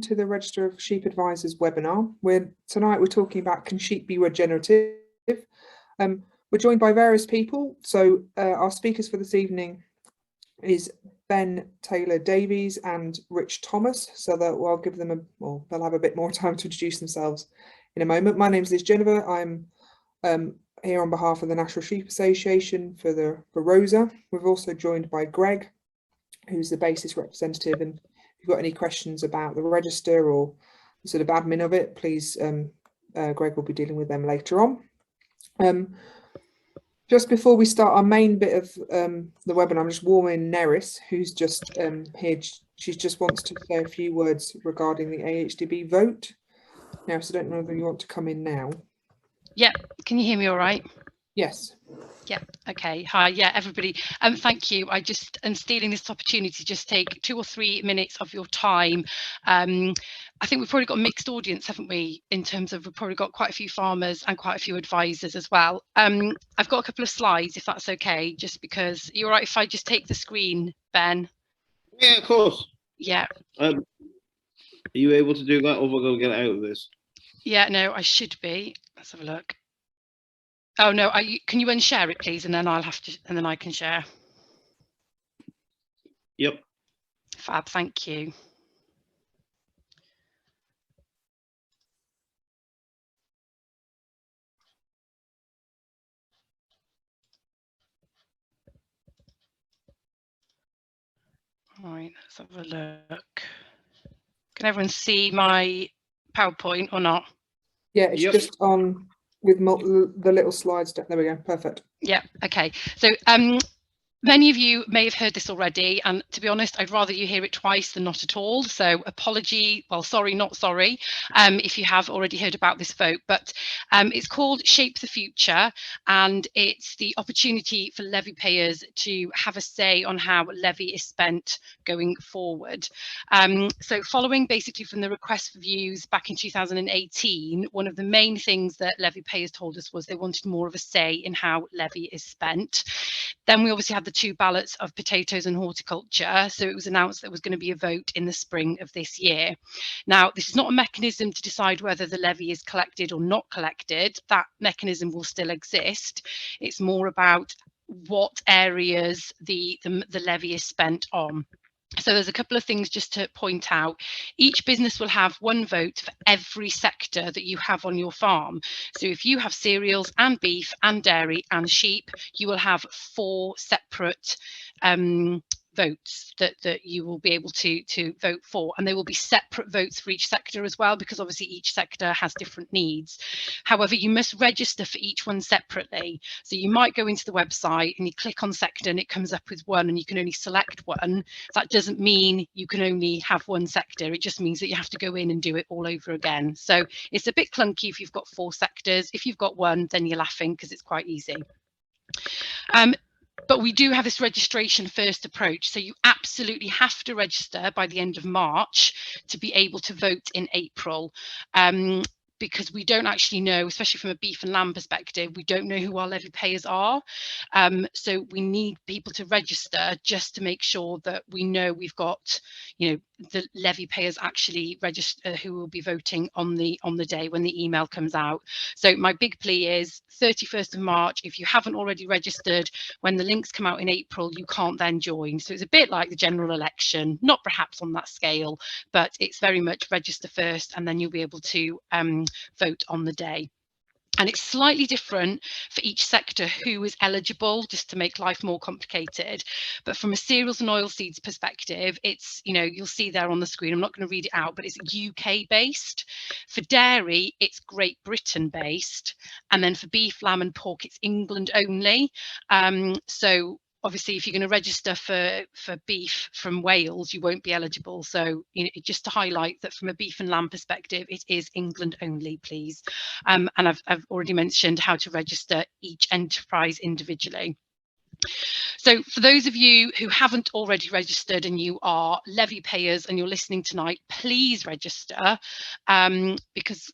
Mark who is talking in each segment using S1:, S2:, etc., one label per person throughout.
S1: to the Register of Sheep Advisors webinar. Tonight we're talking about, can sheep be regenerative? We're joined by various people. So our speakers for this evening is Ben Taylor-Davies and Rich Thomas. So that I'll give them they'll have a bit more time to introduce themselves in a moment. My name is Liz Genever. I'm here on behalf of the National Sheep Association for RoSA. We're also joined by Greg, who's the BASIS representative, and if you've got any questions about the register or the sort of admin of it, please, Greg will be dealing with them later on. Just before we start our main bit of the webinar, I'm just warming Neris, who's just here. She just wants to say a few words regarding the AHDB vote. Now, so I don't know whether you want to come in now.
S2: Yeah, can you hear me all right?
S1: Yes.
S2: Yeah, okay. Hi, yeah, everybody. Thank you. I just am stealing this opportunity to just take 2 or 3 minutes of your time. I think we've probably got a mixed audience, haven't we, in terms of we've probably got quite a few farmers and quite a few advisors as well. I've got a couple of slides, if that's okay, just because you're right if I just take the screen, Ben?
S3: Yeah, of course.
S2: Yeah.
S3: Are you able to do that, or we're going to get out of this?
S2: Yeah, no, I should be. Let's have a look. Oh no, can you unshare it, please, and then I'll have to, and then I can share.
S3: Yep.
S2: Fab, thank you. All right, let's have a look. Can everyone see my PowerPoint or not?
S1: Yeah, it's just on with the little slides. There we go. Perfect.
S2: Yeah. Okay. So many of you may have heard this already, and to be honest, I'd rather you hear it twice than not at all. So sorry, not sorry, if you have already heard about this vote, but it's called Shape the Future, and it's the opportunity for levy payers to have a say on how levy is spent going forward. So following basically from the request for views back in 2018, one of the main things that levy payers told us was they wanted more of a say in how levy is spent. Then we obviously had the 2 ballots of potatoes and horticulture. So it was announced there was going to be a vote in the spring of this year. Now, this is not a mechanism to decide whether the levy is collected or not collected. That mechanism will still exist. It's more about what areas the levy is spent on. So there's a couple of things just to point out. Each business will have 1 vote for every sector that you have on your farm. So if you have cereals and beef and dairy and sheep, you will have 4 separate votes that you will be able to vote for, and there will be separate votes for each sector as well, because obviously each sector has different needs. However, you must register for each one separately. So you might go into the website and you click on sector and it comes up with 1 and you can only select 1. That doesn't mean you can only have 1 sector. It just means that you have to go in and do it all over again. So it's a bit clunky if you've got 4 sectors. If you've got 1, then you're laughing because it's quite easy. But we do have this registration first approach. So you absolutely have to register by the end of March to be able to vote in April. Because we don't actually know, especially from a beef and lamb perspective, we don't know who our levy payers are. So we need people to register just to make sure that we know we've got, the levy payers actually register who will be voting on the day when the email comes out. So my big plea is 31st of March. If you haven't already registered, when the links come out in April, you can't then join. So it's a bit like the general election, not perhaps on that scale, but it's very much register first and then you'll be able to vote on the day. And it's slightly different for each sector who is eligible, just to make life more complicated. But from a cereals and oilseeds perspective, it's, you'll see there on the screen, I'm not going to read it out, but it's UK based. For dairy, it's Great Britain based. And then for beef, lamb and pork, it's England only. So obviously, if you're going to register for beef from Wales, you won't be eligible. So just to highlight that from a beef and lamb perspective, it is England only, please. And I've already mentioned how to register each enterprise individually. So for those of you who haven't already registered and you are levy payers and you're listening tonight, please register, because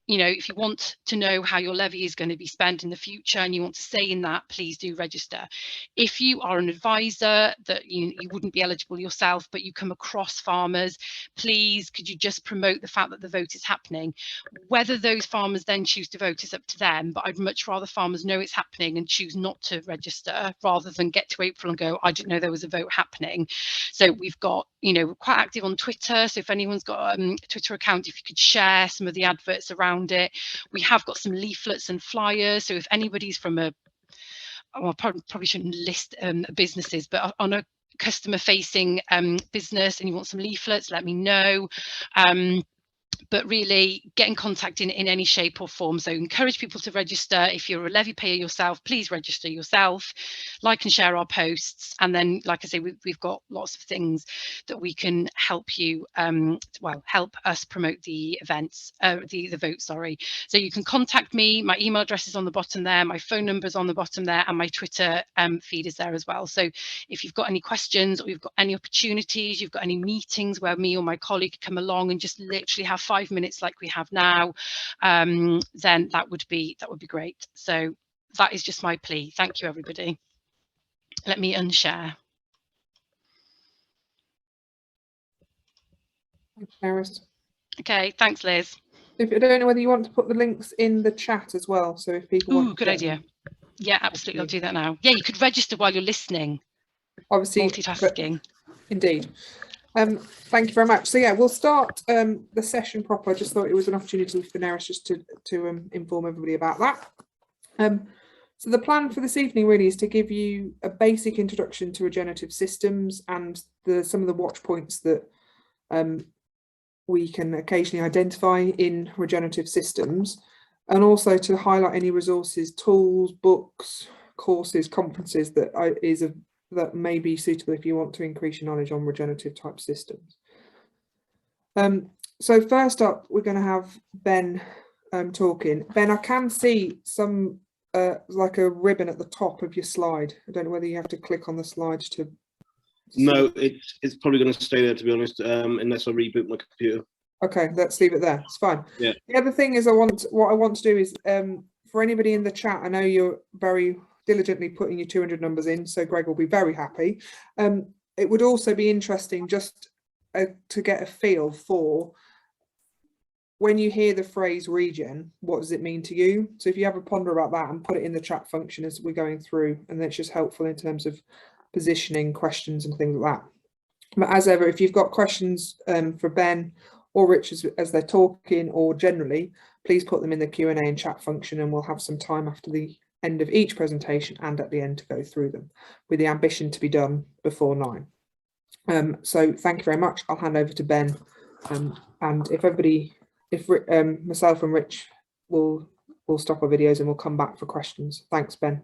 S2: you know, if you want to know how your levy is going to be spent in the future and you want to stay in that, please do register. If you are an advisor that you wouldn't be eligible yourself, but you come across farmers, please could you just promote the fact that the vote is happening. Whether those farmers then choose to vote is up to them, but I'd much rather farmers know it's happening and choose not to register rather than get to April and go, I didn't know there was a vote happening. So we've got, you know, we're quite active on Twitter, so if anyone's got a Twitter account, if you could share some of the adverts around it. We have got some leaflets and flyers, so if anybody's from a, well, probably shouldn't list businesses, but on a customer facing business and you want some leaflets, let me know. But really get in contact in any shape or form. So encourage people to register. If you're a levy payer yourself, please register yourself, like and share our posts. And then, like I say, we've got lots of things that we can help you, well, help us promote the events, the vote, sorry. So you can contact me. My email address is on the bottom there. My phone number is on the bottom there, and my Twitter feed is there as well. So if you've got any questions or you've got any opportunities, you've got any meetings where me or my colleague come along and just literally have 5 minutes like we have now, then that would be great. So that is just my plea. Thank you, everybody. Let me unshare.
S1: Thanks, Paris.
S2: Okay, thanks, Liz.
S1: If I don't know whether you want to put the links in the chat as well, so if people want.
S2: Good idea. Yeah, absolutely. I'll do that now. Yeah, you could register while you're listening.
S1: Obviously,
S2: multitasking.
S1: Indeed. Thank you very much. So yeah, we'll start the session proper. I just thought it was an opportunity for Neris just to inform everybody about that. So the plan for this evening really is to give you a basic introduction to regenerative systems and some of the watch points that we can occasionally identify in regenerative systems, and also to highlight any resources, tools, books, courses, conferences that may be suitable if you want to increase your knowledge on regenerative type systems. So first up, we're going to have Ben talking. Ben, I can see some like a ribbon at the top of your slide. I don't know whether you have to click on the slides to.
S3: No, it's probably going to stay there, to be honest, unless I reboot my computer.
S1: Okay, let's leave it there. It's fine.
S3: Yeah.
S1: The other thing is, what I want to do is, for anybody in the chat, I know you're very diligently putting your 200 numbers in, so Greg will be very happy. It would also be interesting just to get a feel for when you hear the phrase regen, what does it mean to you? So if you have a ponder about that and put it in the chat function as we're going through, and that's just helpful in terms of positioning questions and things like that. But as ever, if you've got questions for Ben or Rich as they're talking, or generally, please put them in the Q&A and chat function, and we'll have some time after the end of each presentation and at the end to go through them, with the ambition to be done before 9. So thank you very much. I'll hand over to Ben, and if myself and Rich will stop our videos and we'll come back for questions. Thanks, Ben.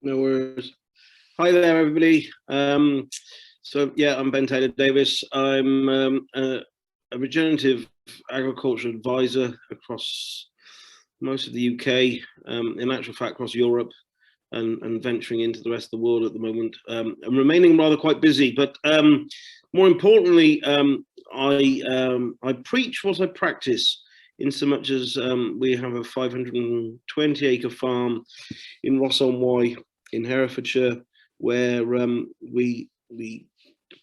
S3: No worries. Hi there, everybody. So yeah, I'm Ben Taylor-Davies. I'm a regenerative agriculture advisor across most of the UK, in actual fact across Europe, and venturing into the rest of the world at the moment. I'm remaining rather quite busy, but more importantly, I preach what I practice, in so much as we have a 520-acre farm in RoSA in Herefordshire, where we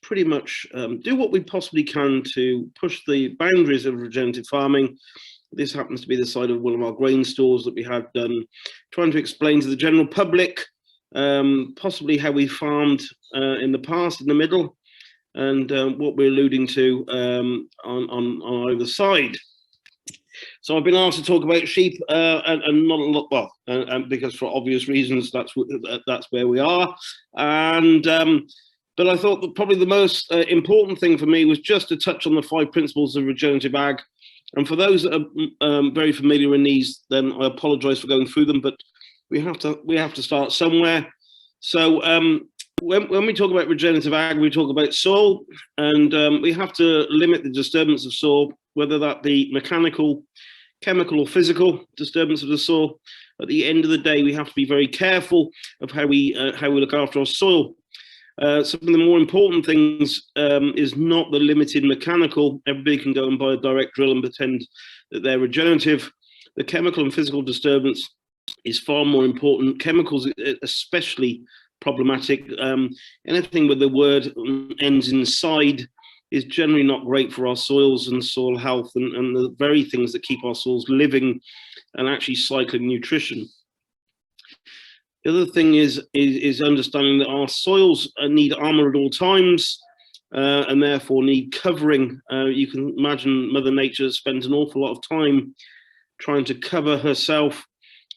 S3: pretty much do what we possibly can to push the boundaries of regenerative farming. This happens to be the side of one of our grain stores that we had done, trying to explain to the general public possibly how we farmed in the past, in the middle, and what we're alluding to on either side. So I've been asked to talk about sheep, and not a lot, well, because for obvious reasons that's where we are, and but I thought that probably the most important thing for me was just to touch on the 5 principles of regenerative ag. And for those that are very familiar in these, then I apologise for going through them, but we have to start somewhere. So when we talk about regenerative ag, we talk about soil, and we have to limit the disturbance of soil, whether that be mechanical, chemical, or physical disturbance of the soil. At the end of the day, we have to be very careful of how we look after our soil. Some of the more important things is not the limited mechanical. Everybody can go and buy a direct drill and pretend that they're regenerative. the chemical and physical disturbance is far more important. Chemicals especially problematic. Anything with the word ends in "side" is generally not great for our soils and soil health, and the very things that keep our soils living and actually cycling nutrition. The other thing is understanding that our soils need armor at all times, and therefore need covering. You can imagine Mother Nature spends an awful lot of time trying to cover herself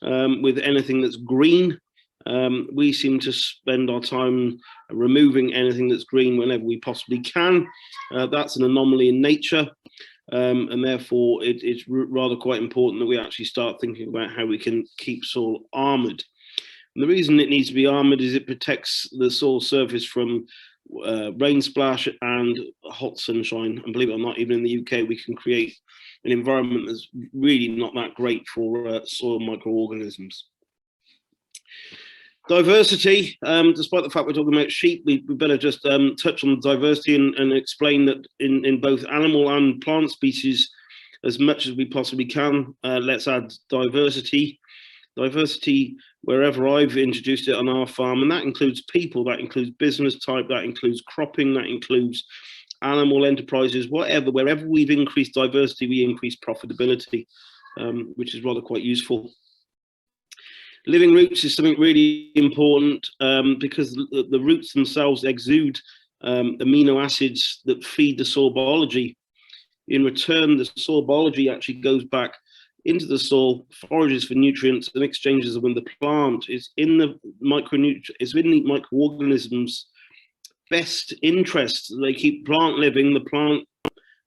S3: with anything that's green. We seem to spend our time removing anything that's green whenever we possibly can. That's an anomaly in nature, and therefore it's rather quite important that we actually start thinking about how we can keep soil armoured. And the reason it needs to be armoured is it protects the soil surface from rain splash and hot sunshine. And believe it or not, even in the UK, we can create an environment that's really not that great for soil microorganisms. Diversity, despite the fact we're talking about sheep, we better just touch on diversity and explain that in both animal and plant species, as much as we possibly can, let's add diversity. Diversity wherever I've introduced it on our farm, and that includes people, that includes business type, that includes cropping, that includes animal enterprises, whatever. Wherever we've increased diversity, we increase profitability, which is rather quite useful. Living roots is something really important because the roots themselves exude amino acids that feed the soil biology. In return, the soil biology actually goes back into the soil, forages for nutrients, and exchanges them with the plant. It's in the microorganisms' best interest. They keep plant living. The plant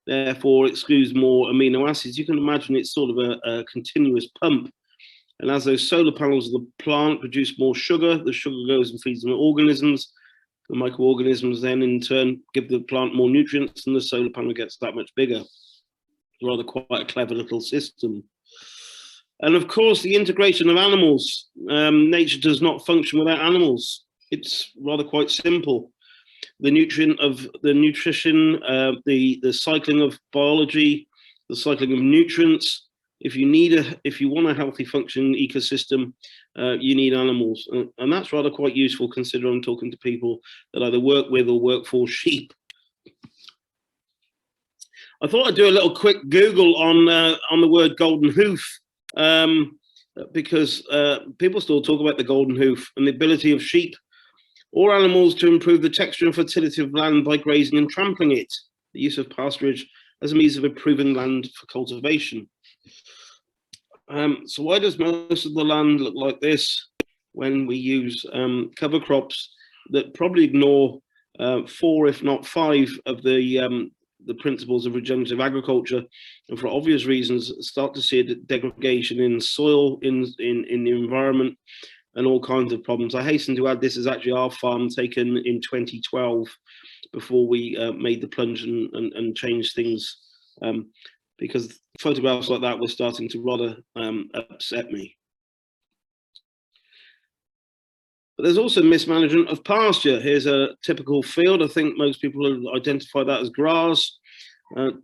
S3: therefore excludes more amino acids. You can imagine it's sort of a continuous pump. And as those solar panels of the plant produce more sugar, the sugar goes and feeds the organisms. The microorganisms then in turn give the plant more nutrients, and the solar panel gets that much bigger. Rather quite a clever little system. And of course, the integration of animals. Nature does not function without animals. It's rather quite simple. The nutrition, the cycling of biology, the cycling of nutrients. If you want a healthy functioning ecosystem, you need animals, and that's rather quite useful considering I'm talking to people that either work with or work for sheep. I thought I'd do a little quick Google on the word golden hoof, because people still talk about the golden hoof and the ability of sheep or animals to improve the texture and fertility of land by grazing and trampling it. The use of pasturage as a means of improving land for cultivation. So why does most of the land look like this when we use cover crops that probably ignore 4, if not 5, of the principles of regenerative agriculture, and for obvious reasons start to see a degradation in soil, in the environment, and all kinds of problems. I hasten to add this is actually our farm taken in 2012 before we made the plunge and changed things, because photographs like that were starting to rather upset me. But there's also mismanagement of pasture. Here's a typical field. I think most people have identified that as grass,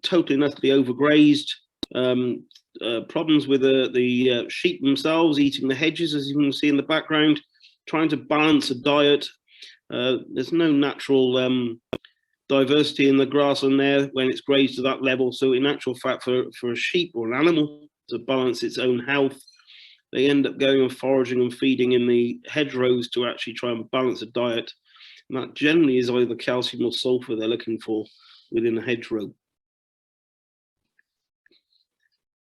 S3: totally and utterly overgrazed. Problems with the sheep themselves eating the hedges, as you can see in the background, trying to balance a diet. There's no natural diversity in the grass on there when it's grazed to that level. So in actual fact, for a sheep or an animal to balance its own health, they end up going and foraging and feeding in the hedgerows to actually try and balance a diet. And that generally is either calcium or sulfur they're looking for within a hedgerow.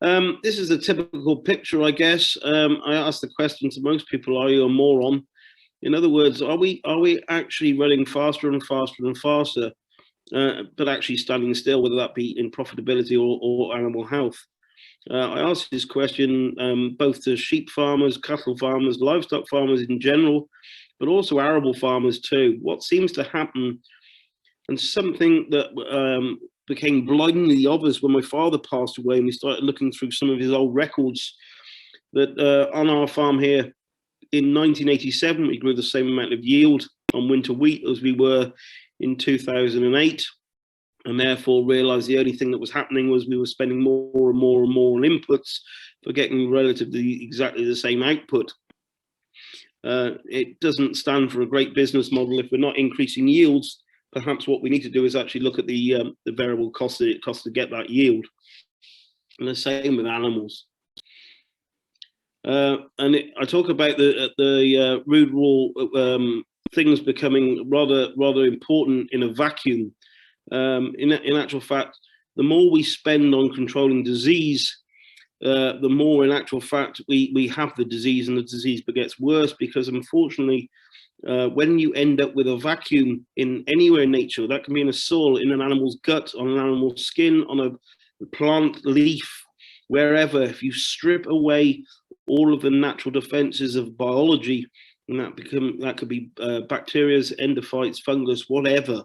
S3: This is a typical picture, I guess. I asked the question to most people, are you a moron? In other words, are we actually running faster and faster and faster, but actually standing still, whether that be in profitability or animal health? I asked this question both to sheep farmers, cattle farmers, livestock farmers in general, but also arable farmers too. What seems to happen, and something that became blindingly obvious when my father passed away and we started looking through some of his old records, that on our farm here in 1987, we grew the same amount of yield on winter wheat as we were in 2008. And therefore realized the only thing that was happening was we were spending more and more and more on inputs for getting relatively exactly the same output. It doesn't stand for a great business model if we're not increasing yields. Perhaps what we need to do is actually look at the variable cost that it costs to get that yield. And the same with animals. I talk about the rude raw things becoming rather important in a vacuum. In actual fact, the more we spend on controlling disease, the more in actual fact we have the disease, and the disease begets worse, because unfortunately when you end up with a vacuum in anywhere in nature, that can be in a soil, in an animal's gut, on an animal's skin, on a plant leaf, wherever, if you strip away all of the natural defenses of biology, and that could be bacteria, endophytes, fungus, whatever,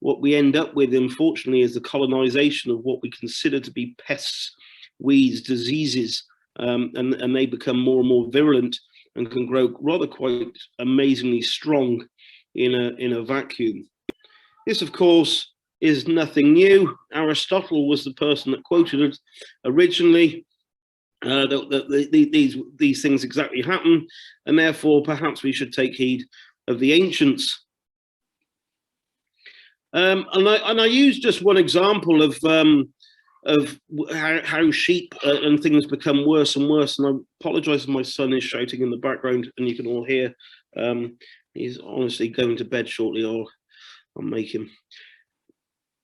S3: what we end up with, unfortunately, is the colonization of what we consider to be pests, weeds, diseases, and they become more and more virulent and can grow rather quite amazingly strong in a vacuum. This, of course, is nothing new. Aristotle was the person that quoted it originally. These things exactly happen, and therefore perhaps we should take heed of the ancients. And I use just one example of how sheep and things become worse and worse. And I apologise if my son is shouting in the background and you can all hear. He's honestly going to bed shortly, or I'll make him.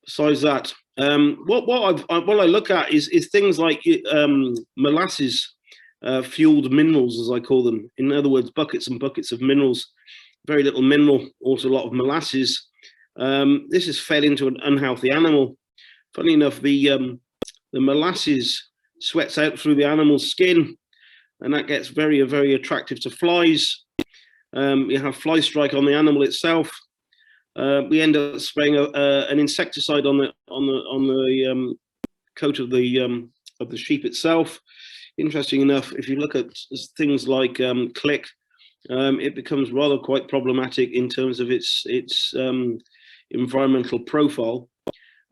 S3: Besides that, what I look at is things like molasses fueled minerals, as I call them. In other words, buckets and buckets of minerals, very little mineral, also a lot of molasses. This is fed into an unhealthy animal. Funny enough, the molasses sweats out through the animal's skin, and that gets very, very attractive to flies. You have fly strike on the animal itself. We end up spraying an insecticide on the coat of the sheep itself. Interesting enough, if you look at things like click, it becomes rather quite problematic in terms of its environmental profile.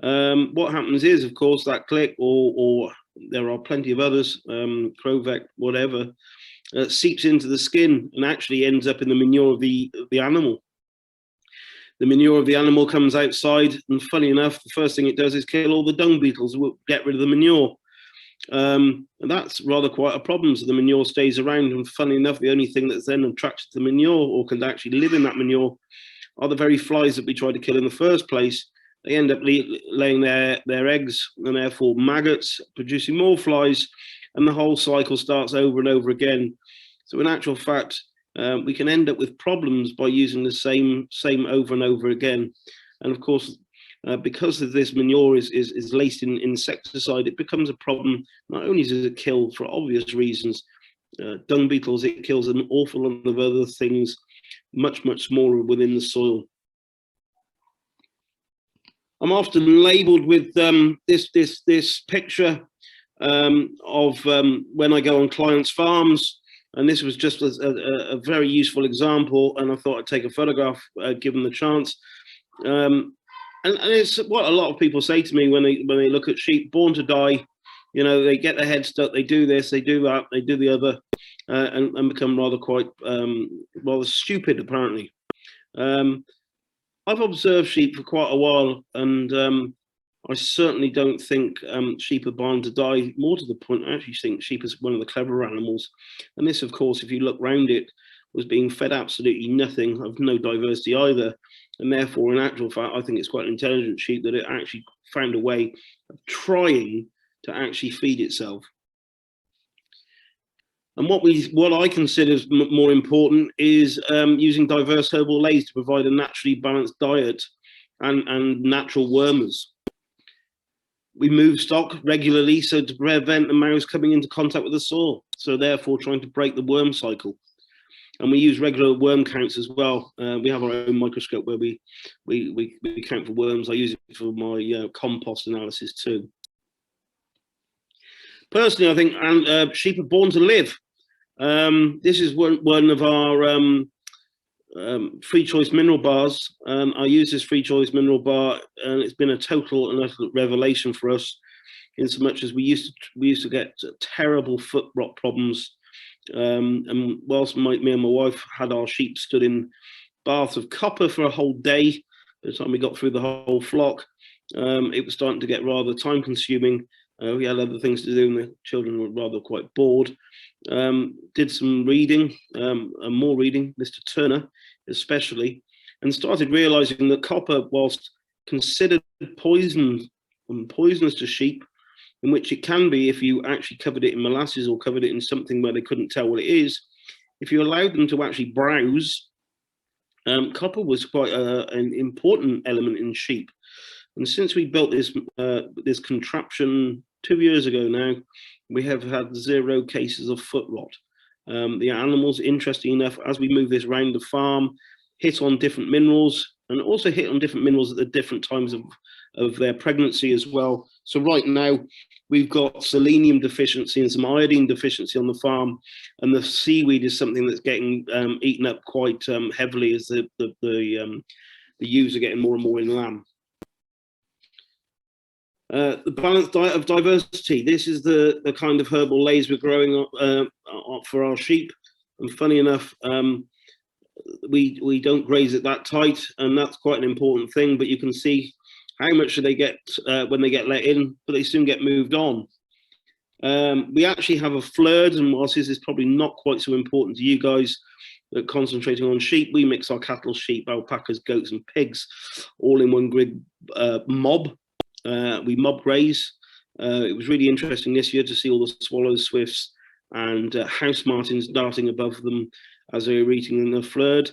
S3: What happens is, of course, that click, or there are plenty of others, Crovec, whatever, seeps into the skin and actually ends up in the manure of the animal. The manure of the animal comes outside, and funny enough, the first thing it does is kill all the dung beetles, get rid of the manure. And that's rather quite a problem. So the manure stays around, and funny enough, the only thing that's then attracted to the manure, or can actually live in that manure, are the very flies that we tried to kill in the first place. They end up laying their eggs, and therefore maggots, producing more flies, and the whole cycle starts over and over again. So in actual fact, we can end up with problems by using the same over and over again. And of course, because of this manure is laced in insecticide, it becomes a problem. Not only does it kill, for obvious reasons, dung beetles, it kills an awful lot of other things, much smaller within the soil. I'm often labelled with this picture of when I go on clients' farms. And this was just a very useful example, and I thought I'd take a photograph given the chance. And it's what a lot of people say to me when they look at sheep born to die. You know, they get their head stuck, they do this, they do that, they do the other, and become rather quite rather stupid, apparently. I've observed sheep for quite a while, and I certainly don't think sheep are born to die. More to the point, I actually think sheep is one of the cleverer animals. And this, of course, if you look round it, was being fed absolutely nothing, of no diversity either. And therefore, in actual fact, I think it's quite an intelligent sheep that it actually found a way of trying to actually feed itself. And what I consider more important is using diverse herbal leaves to provide a naturally balanced diet and natural wormers. We move stock regularly so to prevent the mouse coming into contact with the soil, so therefore trying to break the worm cycle. And we use regular worm counts as well. We have our own microscope where we count for worms. I use it for my compost analysis too. Personally, I think sheep are born to live. This is one of our free choice mineral bars. I use this free choice mineral bar, and it's been a total and utter revelation for us. in so much as we used to get terrible foot rot problems. And whilst me and my wife had our sheep stood in baths of copper for a whole day, by the time we got through the whole flock, it was starting to get rather time consuming. We had other things to do and the children were rather quite bored. Did some reading, and more reading, Mr. Turner especially, and started realizing that copper, whilst considered poisonous to sheep, in which it can be if you actually covered it in molasses or covered it in something where they couldn't tell what it is, if you allowed them to actually browse, copper was quite an important element in sheep. And since we built this this contraption 2 years ago now, we have had 0 cases of foot rot. The animals, interesting enough, as we move this around the farm, hit on different minerals, and also hit on different minerals at the different times of their pregnancy as well. So right now, we've got selenium deficiency and some iodine deficiency on the farm, and the seaweed is something that's getting eaten up quite heavily as the ewes are getting more and more in lamb. The balanced diet of diversity. This is the kind of herbal lays we're growing up for our sheep. And funny enough, we don't graze it that tight, and that's quite an important thing. But you can see how much do they get when they get let in, but they soon get moved on. We actually have a flerd, and whilst this is probably not quite so important to you guys, that concentrating on sheep, we mix our cattle, sheep, alpacas, goats, and pigs all in one grid mob. We mob graze. It was really interesting this year to see all the swallows, swifts, and house martins darting above them as they were eating in the flerd.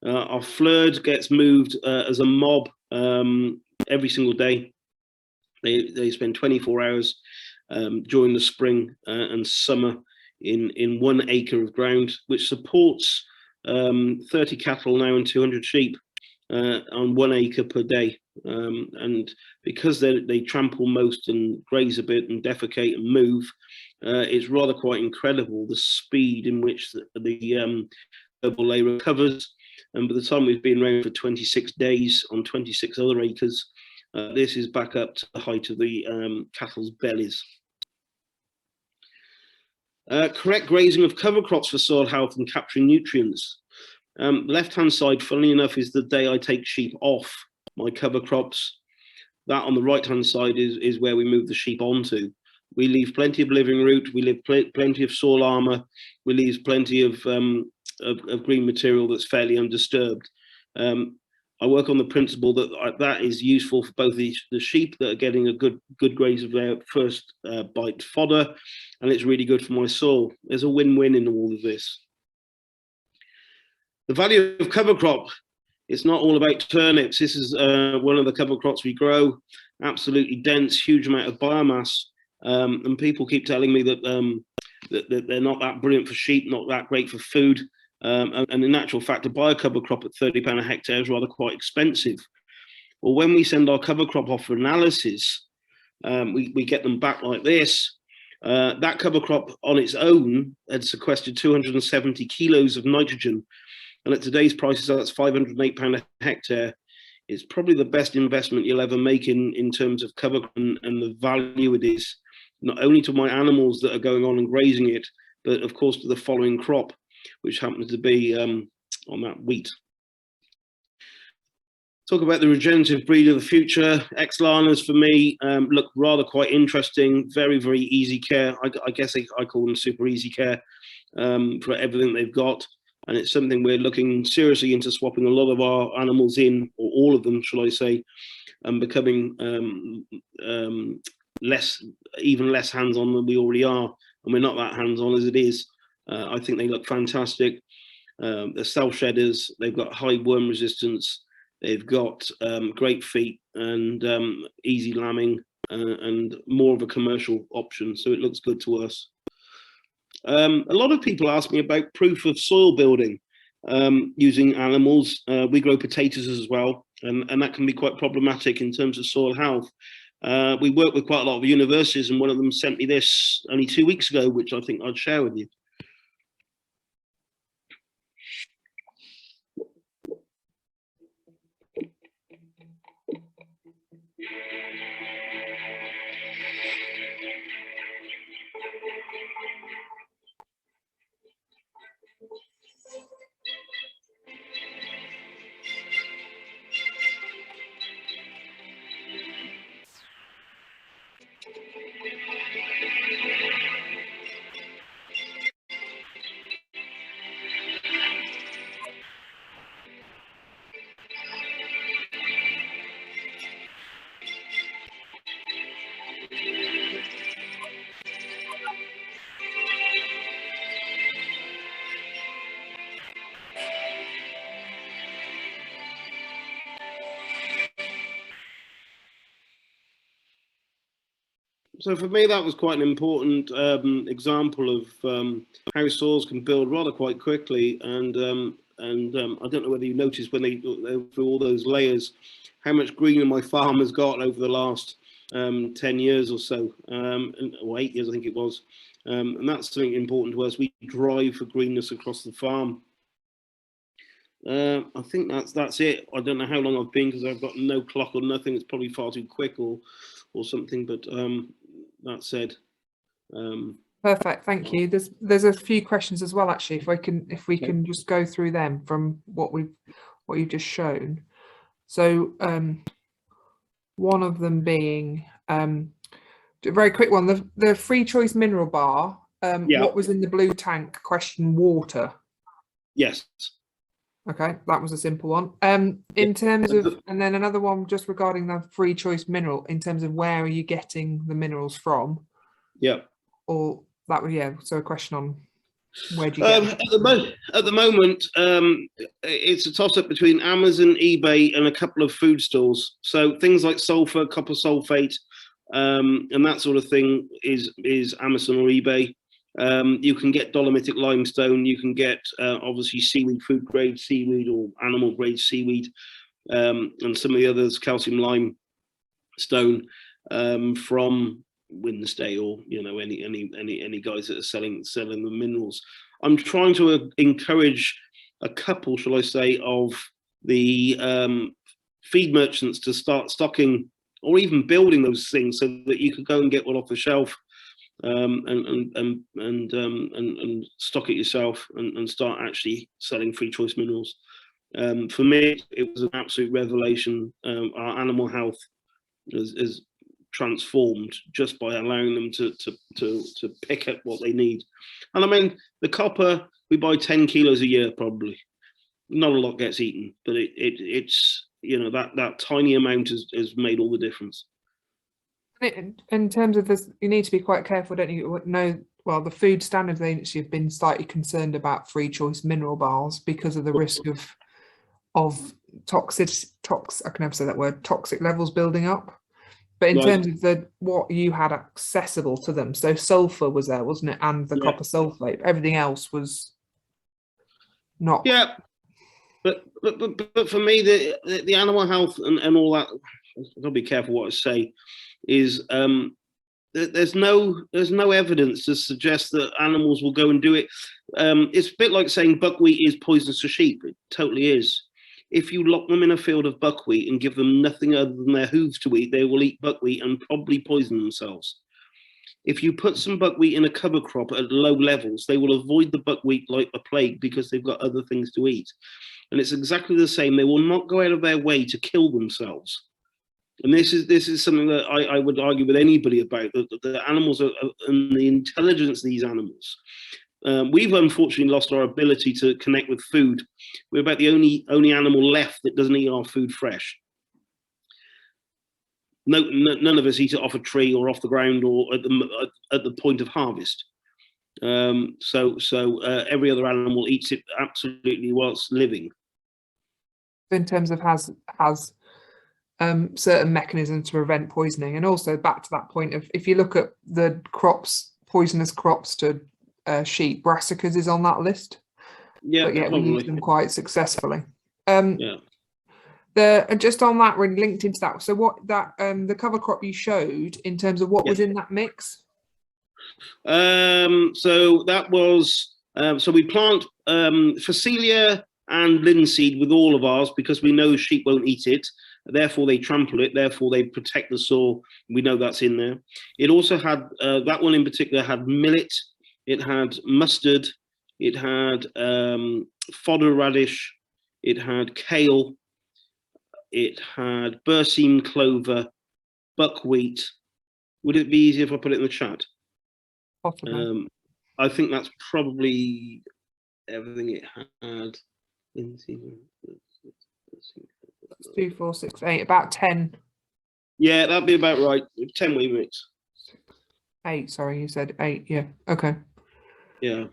S3: Our flerd gets moved as a mob every single day. They spend 24 hours during the spring and summer in 1 acre of ground, which supports 30 cattle now and 200 sheep on 1 acre per day. And because they trample most and graze a bit and defecate and move, it's rather quite incredible the speed in which the herbal lay recovers. And by the time we've been around for 26 days on 26 other acres, this is back up to the height of the cattle's bellies. Correct grazing of cover crops for soil health and capturing nutrients. Left-hand side, funnily enough, is the day I take sheep off my cover crops. That on the right-hand side is where we move the sheep onto. We leave plenty of living root, we leave plenty of soil armour, we leave plenty of green material that's fairly undisturbed. I work on the principle that that is useful for both the sheep that are getting a good graze of their first bite fodder, and it's really good for my soil. There's a win-win in all of this. The value of cover crop, it's not all about turnips. This is one of the cover crops we grow, absolutely dense, huge amount of biomass. And people keep telling me that, that they're not that brilliant for sheep, not that great for food. And in actual fact, to buy a cover crop at £30 a hectare is rather quite expensive. Well, when we send our cover crop off for analysis, we get them back like this. That cover crop on its own had sequestered 270 kilos of nitrogen. And at today's prices, that's £508 a hectare. It's probably the best investment you'll ever make in terms of cover and the value it is, not only to my animals that are going on and grazing it, but of course to the following crop, which happens to be on that wheat. Talk about the regenerative breed of the future. Ex-Lanas for me look rather quite interesting, very, very easy care. I guess I call them super easy care for everything they've got. And it's something we're looking seriously into swapping a lot of our animals in, or all of them, shall I say, and becoming even less hands-on than we already are. And we're not that hands-on as it is. I think they look fantastic. They're self-shedders. They've got high worm resistance. They've got great feet and easy lambing and more of a commercial option. So it looks good to us. A lot of people ask me about proof of soil building using animals. We grow potatoes as well, and that can be quite problematic in terms of soil health. We work with quite a lot of universities, and one of them sent me this only 2 weeks ago, which I think I'd share with you. So for me, that was quite an important example of how soils can build rather quite quickly. And I don't know whether you noticed when they through all those layers, how much greener my farm has got over the last 10 years or so, or 8 years, I think it was. And that's something important to us. We drive for greenness across the farm. I think that's it. I don't know how long I've been because I've got no clock or nothing. It's probably far too quick or something. But that said,
S1: perfect. Thank you. There's a few questions as well, actually. If we can just go through them from what you've just shown. So one of them being a very quick one. The free choice mineral bar. What was in the blue tank? Question water.
S3: Yes.
S1: Okay, that was a simple one. In terms of, and then another one just regarding the free choice mineral, in terms of where are you getting the minerals from?
S3: Yeah.
S1: Or that was, yeah, so a question on where do you get
S3: at the moment, it's a toss-up between Amazon, eBay, and a couple of food stores. So things like sulfur, copper sulfate, and that sort of thing is Amazon or eBay. You can get dolomitic limestone. You can get obviously seaweed, food grade seaweed or animal grade seaweed, and some of the others, calcium limestone, from Wednesday or any guys that are selling the minerals. I'm trying to encourage a couple, shall I say, of the feed merchants to start stocking or even building those things so that you could go and get one off the shelf. And stock it yourself and start actually selling free choice minerals. For me, it was an absolute revelation. Our animal health is transformed just by allowing them to pick up what they need. And I mean, the copper, we buy 10 kilos a year probably. Not a lot gets eaten, but it's that tiny amount has made all the difference.
S1: In terms of this, you need to be quite careful, don't you? Well, the Food Standards Agency have been slightly concerned about free choice mineral bars because of the risk of toxic levels building up. But in terms of what you had accessible to them, so sulfur was there, wasn't it? And the copper sulfate. Everything else was not. Yeah.
S3: But for me, the animal health and all that, I've got to be careful what I say, is there's no evidence to suggest that animals will go and do it. It's a bit like saying buckwheat is poisonous to sheep. It totally is. If you lock them in a field of buckwheat and give them nothing other than their hooves to eat, they will eat buckwheat and probably poison themselves. If you put some buckwheat in a cover crop at low levels, they will avoid the buckwheat like the plague because they've got other things to eat. And it's exactly the same. They will not go out of their way to kill themselves. And this is something that I would argue with anybody about, that the animals are, and the intelligence of these animals. We've unfortunately lost our ability to connect with food. We're about the only animal left that doesn't eat our food fresh. None of us eat it off a tree or off the ground or at the point of harvest. So every other animal eats it absolutely whilst living.
S1: In terms of has certain mechanisms to prevent poisoning, and also back to that point of, if you look at the poisonous crops to sheep, brassicas is on that list.
S3: Yeah,
S1: but we use them quite successfully.
S3: Yeah.
S1: Just on that, really linked into that. So what the cover crop you showed in terms of what was in that mix?
S3: So that was so we plant Phacelia and linseed with all of ours because we know sheep won't eat it. Therefore, they trample it. Therefore, they protect the soil. We know that's in there. It also had that one in particular had millet. It had mustard. It had fodder radish. It had kale. It had berseem clover, buckwheat. Would it be easier if I put it in the chat?
S1: Possibly.
S3: I think that's probably everything it had.
S1: 2, 4, 6, 8, about 10.
S3: Yeah, that'd be about right. 10 wee mix.
S1: 8, sorry, you said 8. Yeah, okay.
S3: Yeah.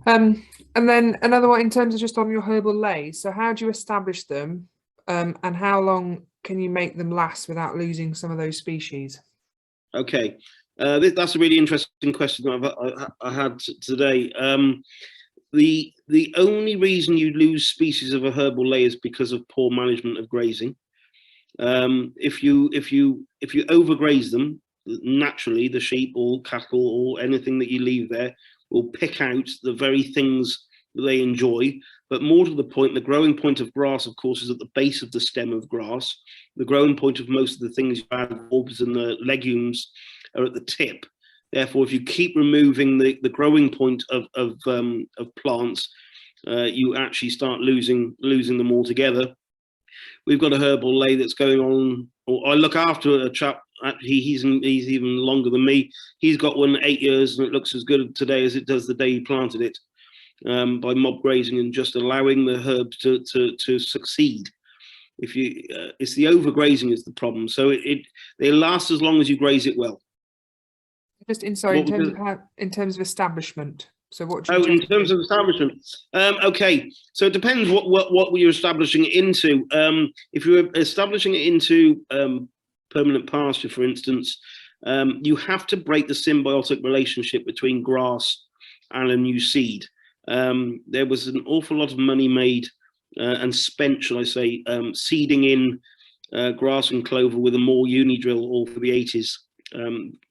S1: And then another one in terms of just on your herbal lays. So how do you establish them, and how long can you make them last without losing some of those species?
S3: Okay. That's a really interesting question that I had today. The only reason you lose species of a herbal lay is because of poor management of grazing. If you overgraze them, naturally the sheep or cattle or anything that you leave there will pick out the very things that they enjoy. But more to the point, the growing point of grass, of course, is at the base of the stem of grass. The growing point of most of the things you add, herbs and the legumes, are at the tip. Therefore, if you keep removing the growing point of plants, you actually start losing them altogether. We've got a herbal lay that's going on. Or I look after a chap. He's even longer than me. He's got one 8 years, and it looks as good today as it does the day he planted it, by mob grazing and just allowing the herbs to succeed. If you, it's the overgrazing is the problem. So they last as long as you graze it well.
S1: Just in terms of establishment. So what? Do you
S3: in terms of establishment, okay. So it depends what you're establishing it into. If you're establishing it into permanent pasture, for instance, you have to break the symbiotic relationship between grass and a new seed. There was an awful lot of money made and spent, shall I say, seeding in grass and clover with a more uni drill all for the 80s.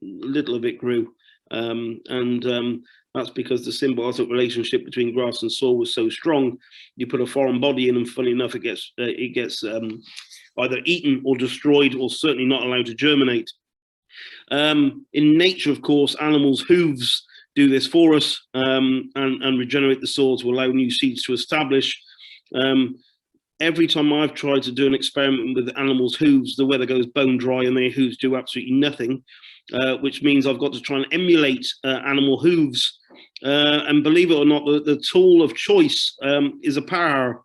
S3: Little of it grew, and that's because the symbiotic relationship between grass and soil was so strong. You put a foreign body in, and funny enough, it gets either eaten or destroyed, or certainly not allowed to germinate. In nature, of course, animals' hooves do this for us, and regenerate the soil to allow new seeds to establish. Every time I've tried to do an experiment with animals' hooves, the weather goes bone dry and their hooves do absolutely nothing, which means I've got to try and emulate animal hooves. And believe it or not, the tool of choice is a power harrow,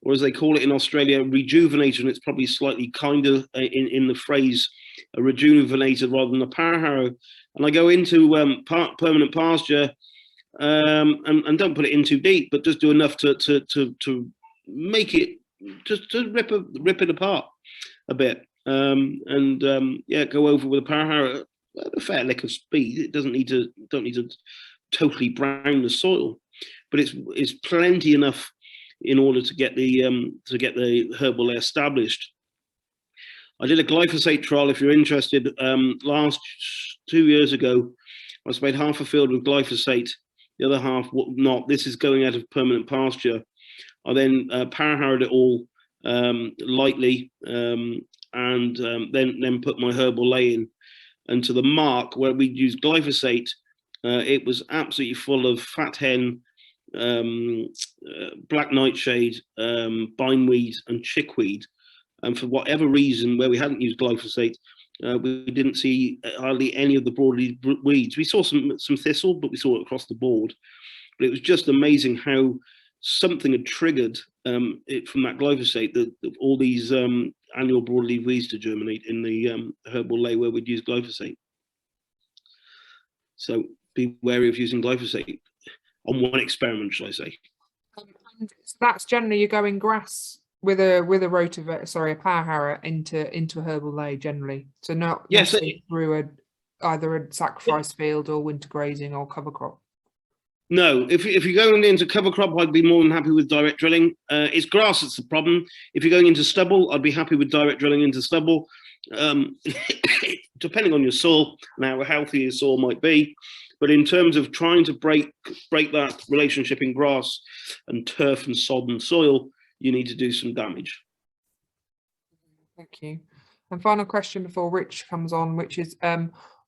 S3: or as they call it in Australia, rejuvenator, and it's probably slightly kinder in the phrase a rejuvenator rather than a power harrow. And I go into permanent pasture and don't put it in too deep, but just do enough to make it, just to rip it apart a bit, yeah, go over with a power harrow a fair lick of speed. It don't need to totally brown the soil, but it's plenty enough in order to get the herbal lay established. I did a glyphosate trial, if you're interested, last 2 years ago. I sprayed half a field with glyphosate, the other half not. This is going out of permanent pasture. I then power harrowed it all lightly, and then put my herbal lay in. And to the mark where we used glyphosate, it was absolutely full of fat hen, black nightshade, bindweed, and chickweed. And for whatever reason, where we hadn't used glyphosate, we didn't see hardly any of the broadleaf weeds. We saw some thistle, but we saw it across the board. But it was just amazing how something had triggered it from that glyphosate, that all these annual broadleaf weeds to germinate in the herbal lay where we'd use glyphosate. So be wary of using glyphosate on one experiment, shall I say.
S1: And so that's generally you're going grass with a power harrow into a herbal lay generally. So not through either a sacrifice field or winter grazing or cover crop.
S3: No, if you're going into cover crop, I'd be more than happy with direct drilling. It's grass that's the problem. If you're going into stubble, I'd be happy with direct drilling into stubble. Depending on your soil and how healthy your soil might be. But in terms of trying to break that relationship in grass and turf and sod and soil, you need to do some damage.
S1: Thank you. And final question before Rich comes on, which is,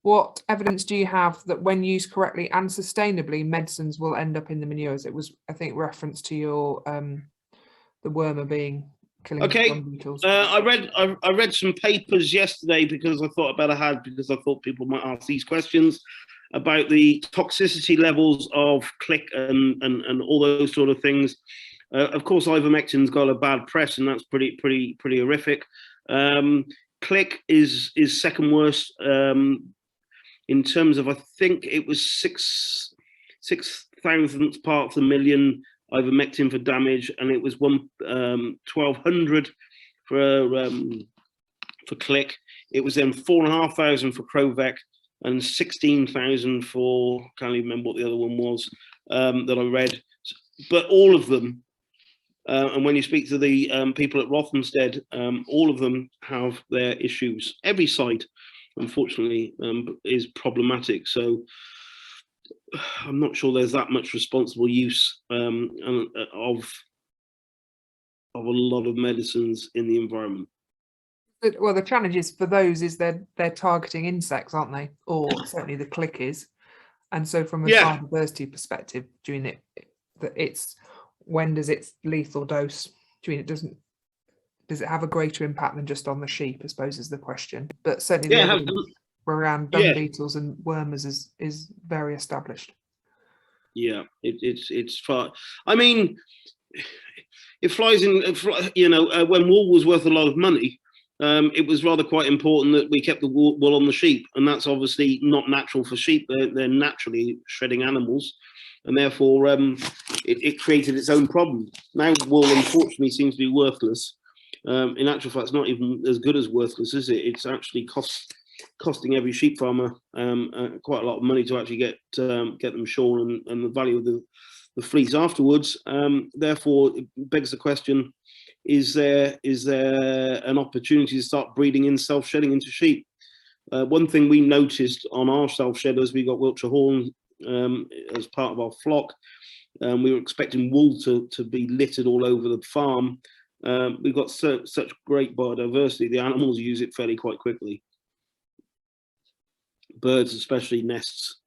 S1: what evidence do you have that when used correctly and sustainably, medicines will end up in the manures? It was, I think, reference to your the wormer being killing.
S3: Okay, I read some papers yesterday because I thought because I thought people might ask these questions about the toxicity levels of click and all those sort of things. Of course, ivermectin's got a bad press, and that's pretty horrific. Click is second worst. In terms of, I think it was 6,000th part of a million ivermectin for damage, and it was 1,200 for click. It was then 4,500 for Krovec, and 16,000 for, can't even remember what the other one was that I read. But all of them, and when you speak to the people at Rothamsted, all of them have their issues. Every site, unfortunately, is problematic. So I'm not sure there's that much responsible use of a lot of medicines in the environment.
S1: Well, the challenge is for those is they're targeting insects, aren't they? Or certainly the click is. And so from a biodiversity perspective, it's when does its lethal dose, does it have a greater impact than just on the sheep, I suppose is the question. But certainly the evidence around dung beetles and wormers is very established. Yeah,
S3: it's far. I mean, it flies in, when wool was worth a lot of money, it was rather quite important that we kept the wool on the sheep, and that's obviously not natural for sheep. They're naturally shedding animals, and therefore it created its own problem. Now wool, unfortunately, seems to be worthless. In actual fact, it's not even as good as worthless, is it? It's actually costing every sheep farmer quite a lot of money to actually get them shorn, and the value of the fleece afterwards. Therefore, it begs the question: is there an opportunity to start breeding in self-shedding into sheep? One thing we noticed on our self-shedders, we got Wiltshire Horn as part of our flock. We were expecting wool to be littered all over the farm. We've got such great biodiversity. The animals use it fairly quite quickly. Birds, especially nests.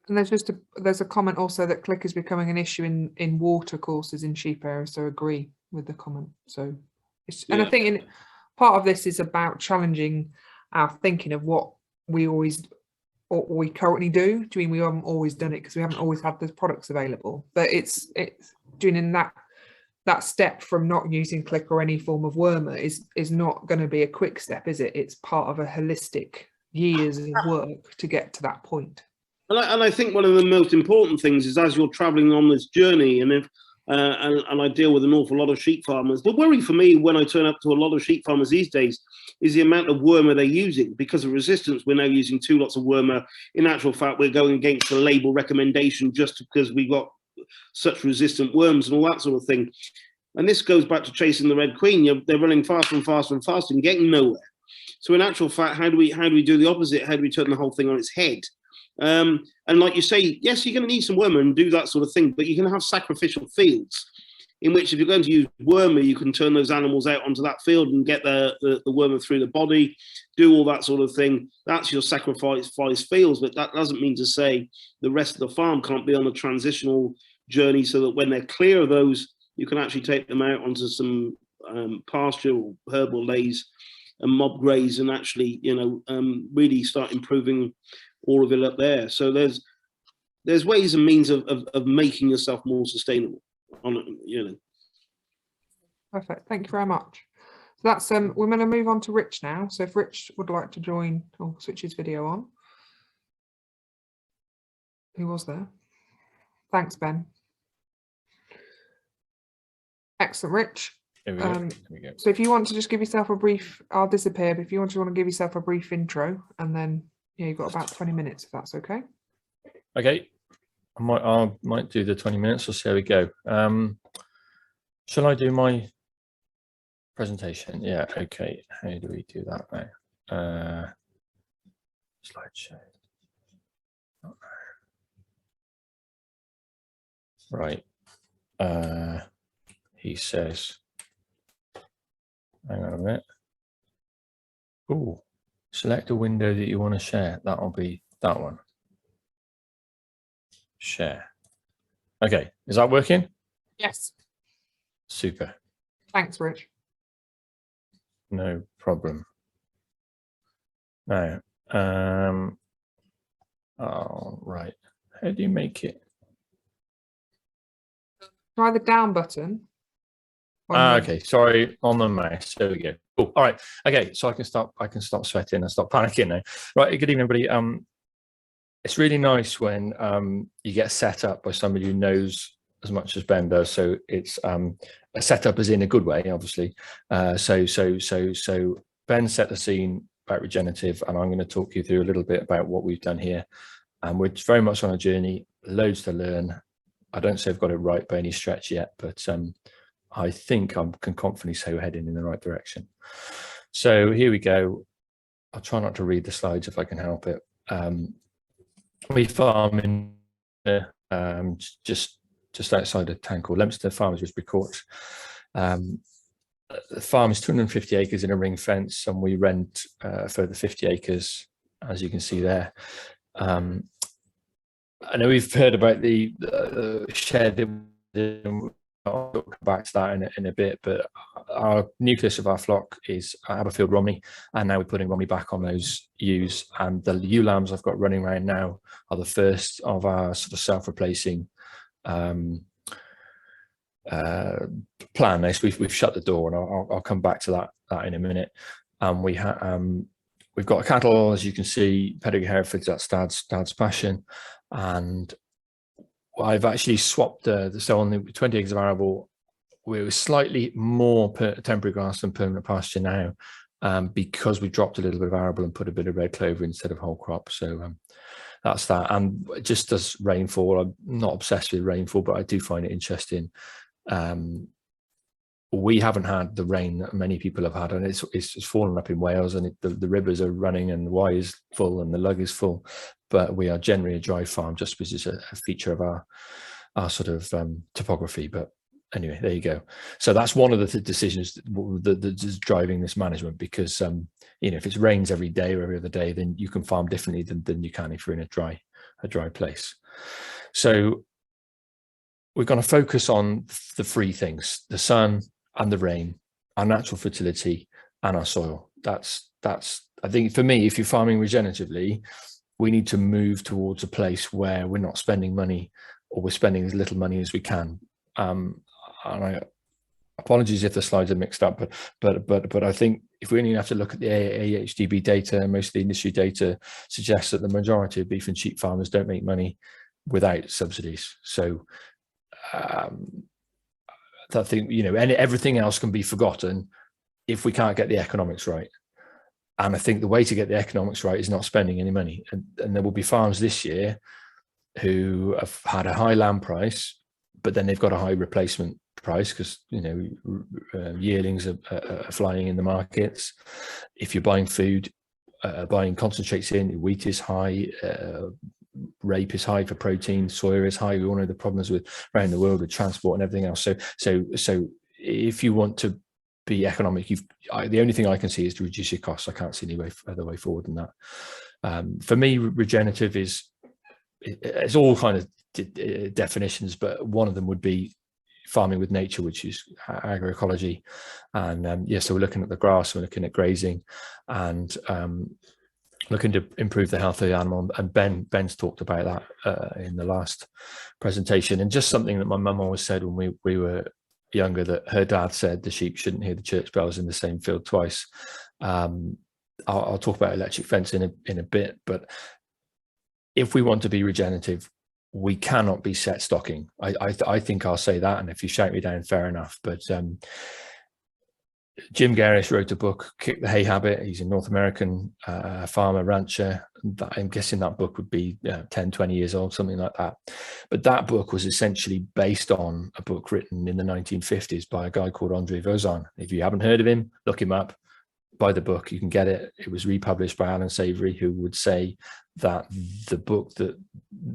S1: And there's a comment also that click is becoming an issue in water courses in sheep areas. So agree with the comment. So, and I think part of this is about challenging our thinking of what we currently do. Do you mean we haven't always done it because we haven't always had the products available? But it's doing in that step from not using click or any form of wormer is not going to be a quick step, is it? It's part of a holistic years of work to get to that point.
S3: And I think one of the most important things is, as you're traveling on this journey, and I deal with an awful lot of sheep farmers, the worry for me when I turn up to a lot of sheep farmers these days is the amount of wormer they're using. Because of resistance, we're now using 2 lots of wormer. In actual fact, we're going against the label recommendation just because we got such resistant worms and all that sort of thing. And this goes back to chasing the Red Queen. They're running faster and faster and faster and getting nowhere. So in actual fact, how do we do the opposite? How do we turn the whole thing on its head? And like you say, yes, you're going to need some wormer and do that sort of thing, but you can have sacrificial fields in which, if you're going to use wormer, you can turn those animals out onto that field and get the wormer through the body, do all that sort of thing. That's your sacrifice fields, but that doesn't mean to say the rest of the farm can't be on a transitional journey, so that when they're clear of those, you can actually take them out onto some pasture or herbal lays and mob graze, and actually, really start improving all of it up there. So there's ways and means of making yourself more sustainable.
S1: Perfect. Thank you very much. So that's we're going to move on to Rich now. So if Rich would like to join or switch his video on. Who was there? Thanks, Ben. Excellent, Rich.
S4: Here we go. Here we go.
S1: So if you want to just give yourself a brief, I'll disappear, but if you want to give yourself a brief intro, and then you've got about 20 minutes, if that's okay.
S4: Okay. I might do the 20 minutes. We'll see how we go. Shall I do my presentation? Yeah, okay. How do we do that now? Slideshow. Right. He says, hang on a minute. Oh, select a window that you want to share. That'll be that one. Share. Okay, is that working?
S1: Yes.
S4: Super.
S1: Thanks, Rich.
S4: No problem. Now, oh, right. How do you make it?
S1: Try the down button.
S4: Okay, sorry, on the mouse. There we go. Oh, all right. Okay, so I can stop sweating and stop panicking now. Right, good evening, everybody. It's really nice when you get set up by somebody who knows as much as Ben does. So it's a setup as in a good way, obviously. So Ben set the scene about regenerative, and I'm going to talk you through a little bit about what we've done here. And we're very much on a journey, loads to learn. I don't say I've got it right by any stretch yet, but I think I can confidently say we're heading in the right direction. So here we go. I'll try not to read the slides if I can help it. We farm in just outside a town called Leominster, Farmers Wisbury Court. The farm is 250 acres in a ring fence, and we rent a further 50 acres, as you can see there. I know we've heard about the shed. I'll come back to that in a bit, but our nucleus of our flock is Aberfield Romney, and now we're putting Romney back on those ewes, and the ewe lambs I've got running around now are the first of our sort of self-replacing plan. We've shut the door, and I'll come back to that in a minute. We've got cattle, as you can see, pedigree Herefords, that's Dad's Passion, and I've actually swapped so on the 20 acres of arable, we're slightly more temporary grass than permanent pasture now, because we dropped a little bit of arable and put a bit of red clover instead of whole crop. So that's that. And just as Rainfall, I'm not obsessed with Rainfall, but I do find it interesting. We haven't had the rain that many people have had, and it's fallen up in Wales, and the rivers are running, and the Wye is full and the Lug is full, but we are generally a dry farm just because it's a feature of our sort of topography. But anyway, there you go. So that's one of the decisions that's driving this management, because if it rains every day or every other day, then you can farm differently than you can if you're in a dry place. So we're going to focus on the three things: the sun and the rain, our natural fertility, and our soil. That's I think, for me, if you're farming regeneratively, we need to move towards a place where we're not spending money, or we're spending as little money as we can. And apologies if the slides are mixed up, but I think if we only have to look at the AHDB data, most of the industry data suggests that the majority of beef and sheep farmers don't make money without subsidies. So I think, and everything else can be forgotten if we can't get the economics right. And I think the way to get the economics right is not spending any money. And there will be farms this year who have had a high land price, but then they've got a high replacement price because yearlings are flying in the markets. If you're buying food, buying concentrates in, wheat is high, rape is high for protein, soya is high. We all know the problems with around the world with transport and everything else. So if you want to be economic, the only thing I can see is to reduce your costs. I can't see any other way forward than that. For me, regenerative it's all kind of definitions, but one of them would be farming with nature, which is agroecology. And so we're looking at the grass, we're looking at grazing, and looking to improve the health of the animal. And Ben's talked about that in the last presentation. And just something that my mum always said when we were younger, that her dad said the sheep shouldn't hear the church bells in the same field twice. I'll talk about electric fence in a bit, but if we want to be regenerative, we cannot be set stocking. I think I'll say that, and if you shout me down, fair enough. But Jim Garris wrote a book, Kick the Hay Habit. He's a North American farmer, rancher. I'm guessing that book would be 10, 20 years old, something like that. But that book was essentially based on a book written in the 1950s by a guy called Andre Vozon. If you haven't heard of him, look him up, buy the book, you can get it. It was republished by Alan Savory, who would say that the book that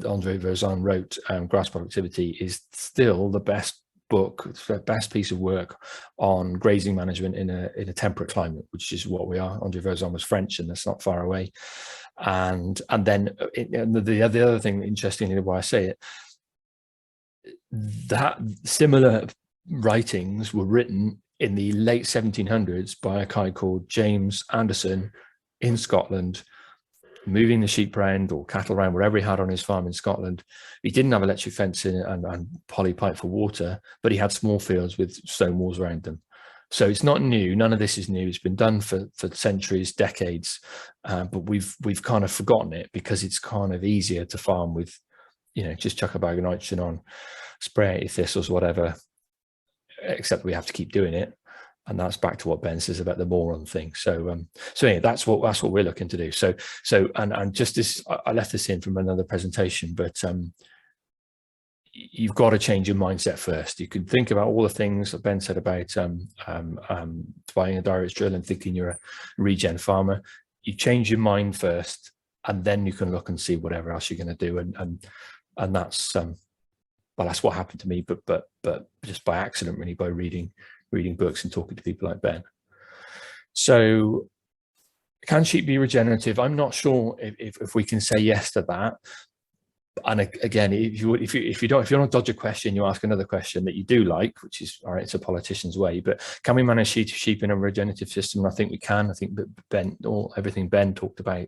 S4: Andre Vozon wrote, Grass Productivity, is still the best book, the best piece of work on grazing management in a temperate climate, which is what we are. Andre Vozon was French, and that's not far away. And then the other thing, interestingly, why I say it, that similar writings were written in the late 1700s by a guy called James Anderson in Scotland, moving the sheep around or cattle around, wherever he had on his farm in Scotland. He didn't have electric fencing and poly pipe for water, but he had small fields with stone walls around them. So it's not new. None of this is new. It's been done for centuries, decades, but we've kind of forgotten it because it's kind of easier to farm with, just chuck a bag of nitrogen on, spray out your thistles, whatever, except we have to keep doing it. And that's back to what Ben says about the moron thing. So yeah, that's what we're looking to do. So just this, I left this in from another presentation, but you've got to change your mindset first. You can think about all the things that Ben said about buying a direct drill and thinking you're a regen farmer. You change your mind first, and then you can look and see whatever else you're going to do. And that's well, that's what happened to me, but just by accident, really, by reading books and talking to people like Ben. So can sheep be regenerative? I'm not sure if we can say yes to that. And again, if you don't dodge a question, you ask another question that you do like, which is all right. It's a politician's way. But can we manage sheep in a regenerative system? And I think we can. I think that everything Ben talked about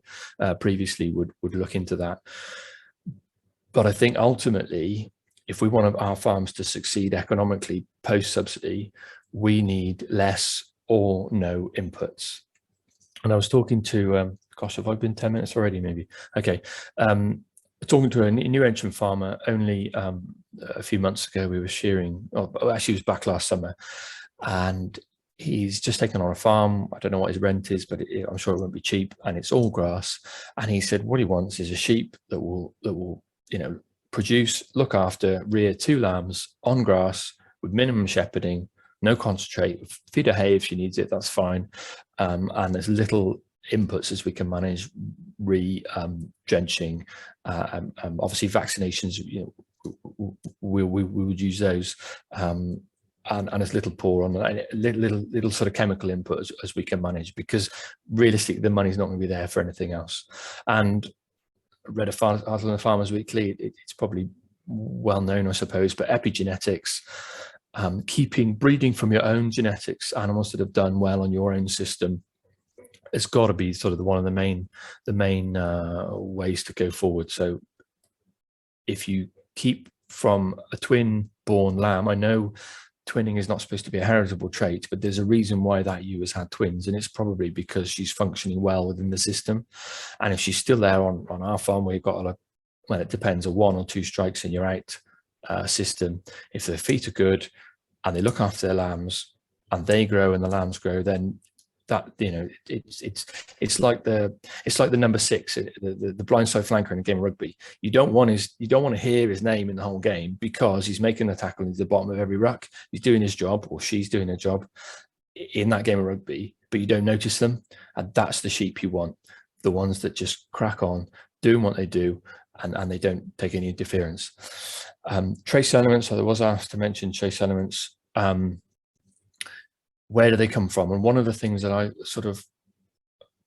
S4: previously would look into that. But I think ultimately, if we want our farms to succeed economically post subsidy, we need less or no inputs. And I was talking to, gosh, have I been 10 minutes already? Maybe. Okay. Talking to a new entrant farmer only a few months ago. We were shearing, actually it was back last summer, and he's just taken on a farm. I don't know what his rent is, but I'm sure it won't be cheap, and it's all grass. And he said what he wants is a sheep that will produce, look after, rear 2 lambs on grass with minimum shepherding, no concentrate, feed her hay if she needs it, that's fine, and as little inputs as we can manage, drenching, obviously vaccinations, we would use those, and as little pour on, little sort of chemical input as we can manage, because realistically the money's not going to be there for anything else. And I read an article in the Farmers Weekly, it's probably well known, I suppose, but epigenetics, breeding from your own genetics, animals that have done well on your own system, it's got to be sort of one of the main ways to go forward. So if you keep from a twin born lamb, I know twinning is not supposed to be a heritable trait, but there's a reason why that ewe has had twins, and it's probably because she's functioning well within the system. And if she's still there on our farm, where you've got well, it depends, a 1 or 2 strikes and you're out system, if their feet are good and they look after their lambs and they grow and the lambs grow, then that, it's like the number 6, the blindside flanker in a game of rugby. You don't want to hear his name in the whole game, because he's making the tackle into the bottom of every ruck. He's doing his job, or she's doing her job in that game of rugby, but you don't notice them. And that's the sheep you want, the ones that just crack on doing what they do, and they don't take any interference. Trace elements, I was asked to mention trace elements. Where do they come from? And one of the things that I sort of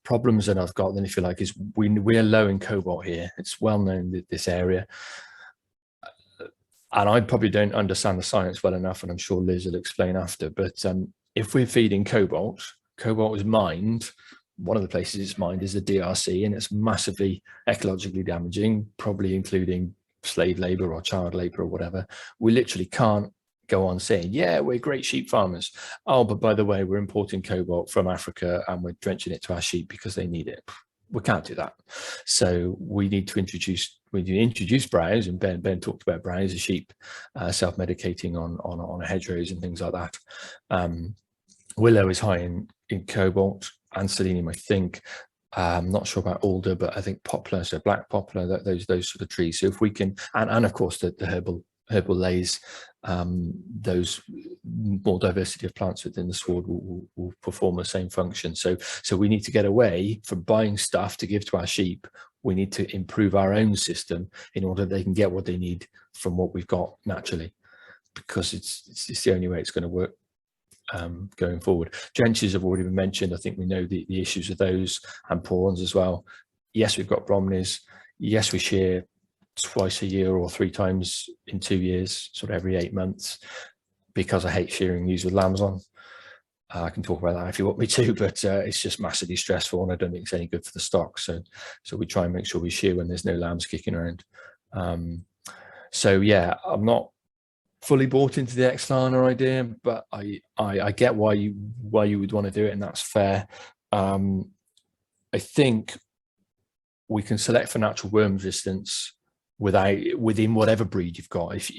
S4: problems that I've got, then, if you like, is we're low in cobalt here. It's well known that this area, and I probably don't understand the science well enough, and I'm sure Liz will explain after. But if we're feeding cobalt is mined. One of the places it's mined is the DRC, and it's massively ecologically damaging, probably including slave labor or child labor or whatever. We literally can't go on saying, yeah, we're great sheep farmers. Oh, but by the way, we're importing cobalt from Africa and we're drenching it to our sheep because they need it. We can't do that. So we need to introduce browse, and Ben talked about browse, a sheep self-medicating on hedgerows and things like that. Willow is high in cobalt and selenium, I think. I'm not sure about alder, but I think poplar, so black poplar, those sort of trees. So if we can, and of course the herbal lays, those more diversity of plants within the sward will perform the same function. So we need to get away from buying stuff to give to our sheep. We need to improve our own system in order that they can get what they need from what we've got naturally, because it's the only way it's going to work going forward. Drenches have already been mentioned. I think we know the issues with those, and prawns as well. Yes, we've got bromneys. Yes, we shear twice a year or 3 times in 2 years, sort of every 8 months, because I hate shearing ewes with lambs on. I can talk about that if you want me to, but it's just massively stressful, and I don't think it's any good for the stock. So we try and make sure we shear when there's no lambs kicking around. So yeah, I'm not fully bought into the X-Lana idea, but I get why you would want to do it, and that's fair. I think we can select for natural worm resistance within whatever breed you've got. If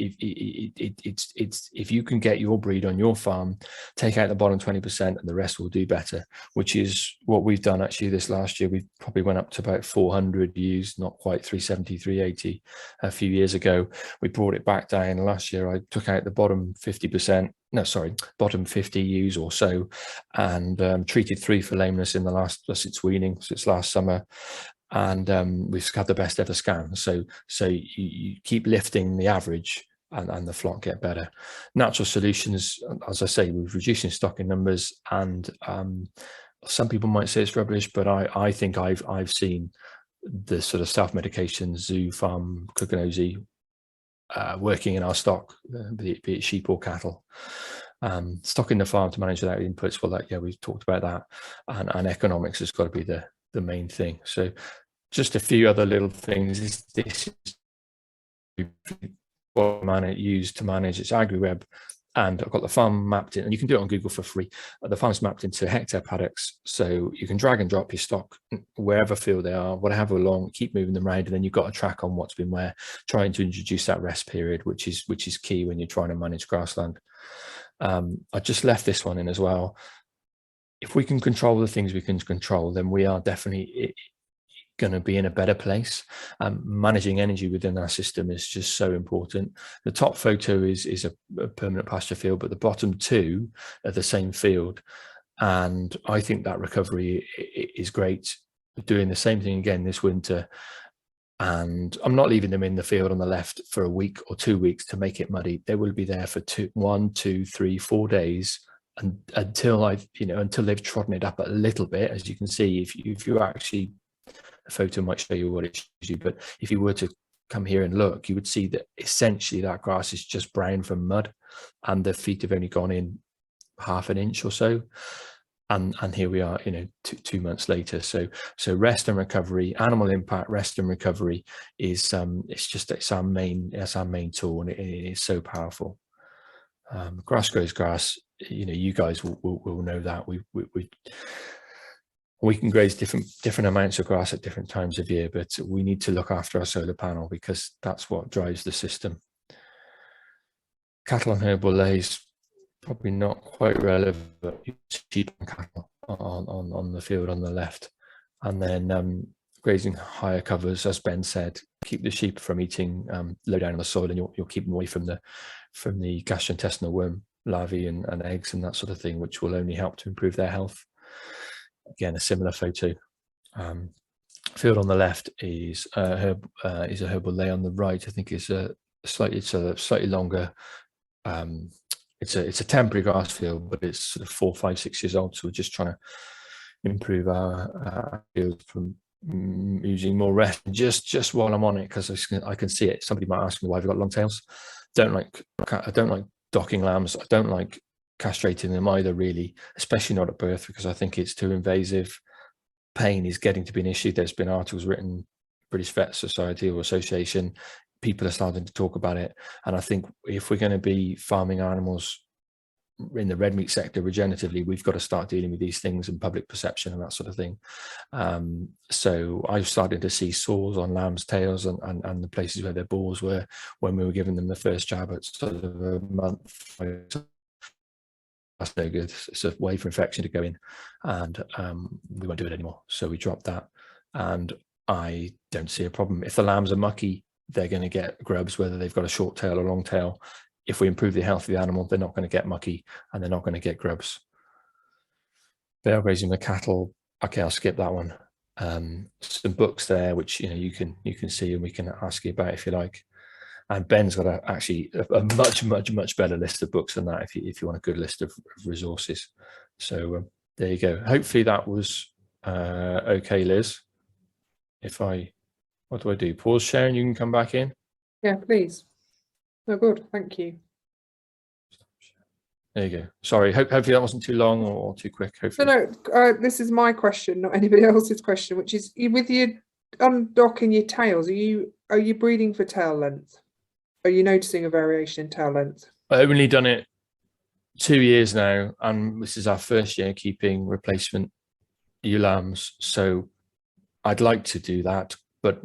S4: you can get your breed on your farm, take out the bottom 20% and the rest will do better, which is what we've done actually this last year. We probably went up to about 400 ewes, not quite 370, 380 a few years ago. We brought it back down. Last year I took out the bottom 50%, bottom 50 ewes or so, and treated 3 for lameness in the last, since weaning, since last summer. And we've had the best ever scan. So you keep lifting the average and the flock get better. Natural solutions, as I say, we're reducing stocking numbers, and some people might say it's rubbish, but I think I've seen the sort of self-medication, zoo, farm, Kukunozi, working in our stock, be it sheep or cattle. Stocking the farm to manage without inputs, well, we've talked about that, and economics has got to be the main thing. So just a few other little things. This is what I use to manage. It's AgriWeb, and I've got the farm mapped in, and you can do it on Google for free. The farm's mapped into hectare paddocks, so you can drag and drop your stock wherever field they are, whatever long, keep moving them around, and then you've got a track on what's been where, trying to introduce that rest period, which is key when you're trying to manage grassland. I just left this one in as well. If we can control the things we can control, then we are definitely going to be in a better place. Managing energy within our system is just so important. The top photo is a permanent pasture field, but the bottom 2 are the same field. And I think that recovery is great. We're doing the same thing again this winter. And I'm not leaving them in the field on the left for a week or 2 weeks to make it muddy. They will be there for 1, 2, 3, 4 days, and until they've trodden it up a little bit. As you can see, if you actually, a photo might show you what it shows you, but if you were to come here and look, you would see that essentially that grass is just brown from mud, and the feet have only gone in half an inch or so. And here we are, 2 months later. So rest and recovery, animal impact, rest and recovery is it's our main tool, and it is so powerful. Grass grows grass. You guys will know that we can graze different amounts of grass at different times of year, but we need to look after our solar panel because that's what drives the system. Cattle and herbal lays, probably not quite relevant. Sheep and cattle on the field on the left, and then grazing higher covers, as Ben said, keep the sheep from eating low down on the soil, and you'll keep them away from the gastrointestinal worm larvae and eggs and that sort of thing, which will only help to improve their health. Again, a similar photo. Field on the left is a herbal lay. On the right, I think is a slightly longer. It's a temporary grass field, but it's sort of 4, 5, 6 years old. So we're just trying to improve our field from using more rest. Just while I'm on it, because I can see it. Somebody might ask me why I've got long tails. I don't like docking lambs. I don't like castrating them either, really, especially not at birth, because I think it's too invasive. Pain is getting to be an issue. There's been articles written, British Vet Society or Association, people are starting to talk about it. And I think if we're going to be farming animals in the red meat sector regeneratively, we've got to start dealing with these things and public perception and that sort of thing. So I've started to see sores on lambs' tails and the places where their balls were when we were giving them the first jab at sort of a month. That's no good. It's a way for infection to go in, and we won't do it anymore. So we dropped that, and I don't see a problem. If the lambs are mucky, they're going to get grubs, whether they've got a short tail or long tail. If we improve the health of the animal, they're not going to get mucky and they're not going to get grubs. Bale grazing the cattle. Okay, I'll skip that one. Some books there, which you can see and we can ask you about if you like. And Ben's got actually a much better list of books than that if you want a good list of resources. So there you go. Hopefully that was okay, Liz. What do I do? Pause sharing, you can come back in.
S1: Yeah, please. Oh, good. Thank you.
S4: There you go. Sorry, hopefully that wasn't too long or too quick. Hopefully.
S1: No, this is my question, not anybody else's question, which is, with your undocking your tails, are you breeding for tail length? Are you noticing a variation in tail length?
S4: I've only done it 2 years now, and this is our first year keeping replacement ewe lambs. So I'd like to do that, but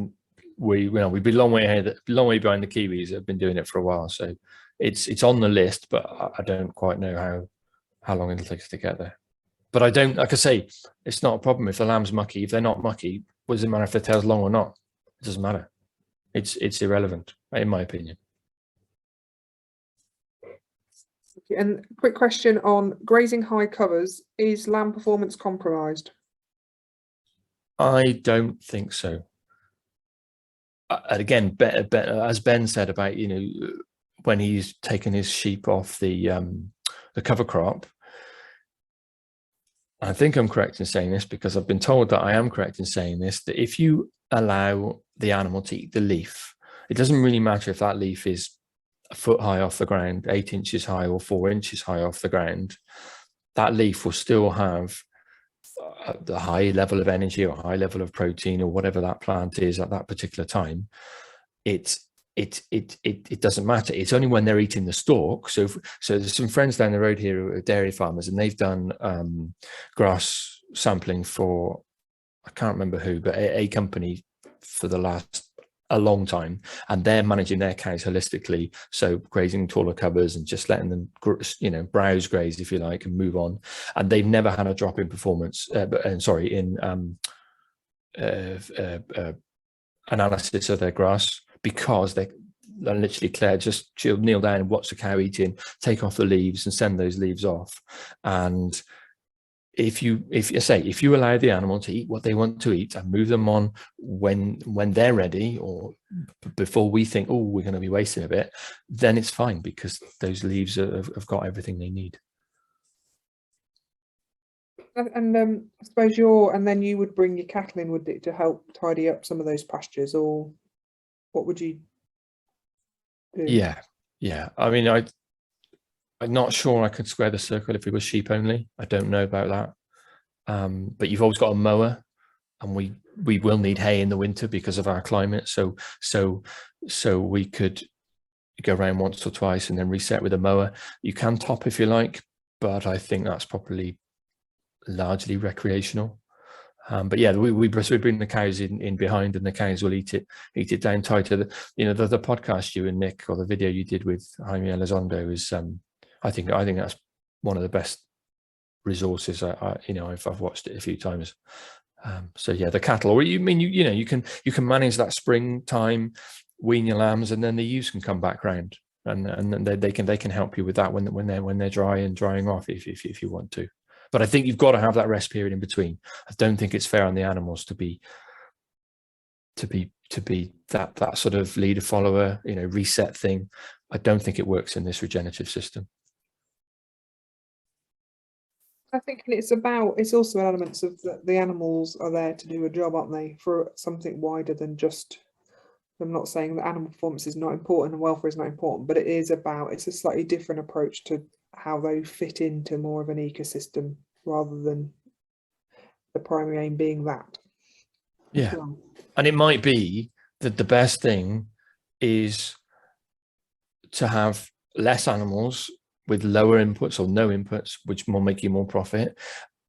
S4: we'd be a long way ahead, long way behind the Kiwis that have been doing it for a while. So it's on the list, but I don't quite know how long it'll take us to get there. But I don't, like I say, it's not a problem if the lamb's mucky. If they're not mucky, what does it matter if their tail's long or not? It doesn't matter. It's irrelevant, in my opinion.
S1: And quick question on grazing high covers: is lamb performance compromised?
S4: I don't think so. Again, as Ben said about, when he's taken his sheep off the cover crop, I think I'm correct in saying this because I've been told that I am correct in saying this, that if you allow the animal to eat the leaf, it doesn't really matter if that leaf is a foot high off the ground, 8 inches high, or 4 inches high off the ground, that leaf will still have the high level of energy or high level of protein or whatever that plant is at that particular time. It doesn't matter. It's only when they're eating the stalk. So there's some friends down the road here who are dairy farmers, and they've done grass sampling for, I can't remember who, but a company for a long time, and they're managing their cows holistically, so grazing taller covers and just letting them browse graze, if you like, and move on, and they've never had a drop in performance analysis of their grass, because they literally, Claire, she'll kneel down and watch the cow eating, take off the leaves and send those leaves off. And if you allow the animal to eat what they want to eat and move them on when they're ready, or before we think, oh, we're going to be wasting a bit, then it's fine, because those leaves have got everything they need.
S1: And I suppose then you would bring your cattle in, would it, to help tidy up some of those pastures, or what would you do? Yeah. I mean, I'm not sure I could square the circle if it was sheep only. I don't know about that. But you've always got a mower, and we will need hay in the winter because of our climate. So we could go around once or twice and then reset with a mower. You can top if you like, but I think that's probably largely recreational. But yeah, we bring the cows in behind, and the cows will eat it down tighter. The podcast you and Nick, or the video you did with Jaime Elizondo, is I think that's one of the best resources. I've watched it a few times. So yeah, the cattle, or you can manage that springtime, wean your lambs, and then the ewes can come back round, and they can help you with that when they're dry and drying off if you want to. But I think you've got to have that rest period in between. I don't think it's fair on the animals to be that sort of leader follower, reset thing. I don't think it works in this regenerative system. I think it's also elements of the animals are there to do a job, aren't they, for something wider than just. I'm not saying that animal performance is not important and welfare is not important, but it's a slightly different approach to how they fit into more of an ecosystem, rather than the primary aim being that.
S4: Yeah. And it might be that the best thing is to have less animals with lower inputs or no inputs, which will make you more profit,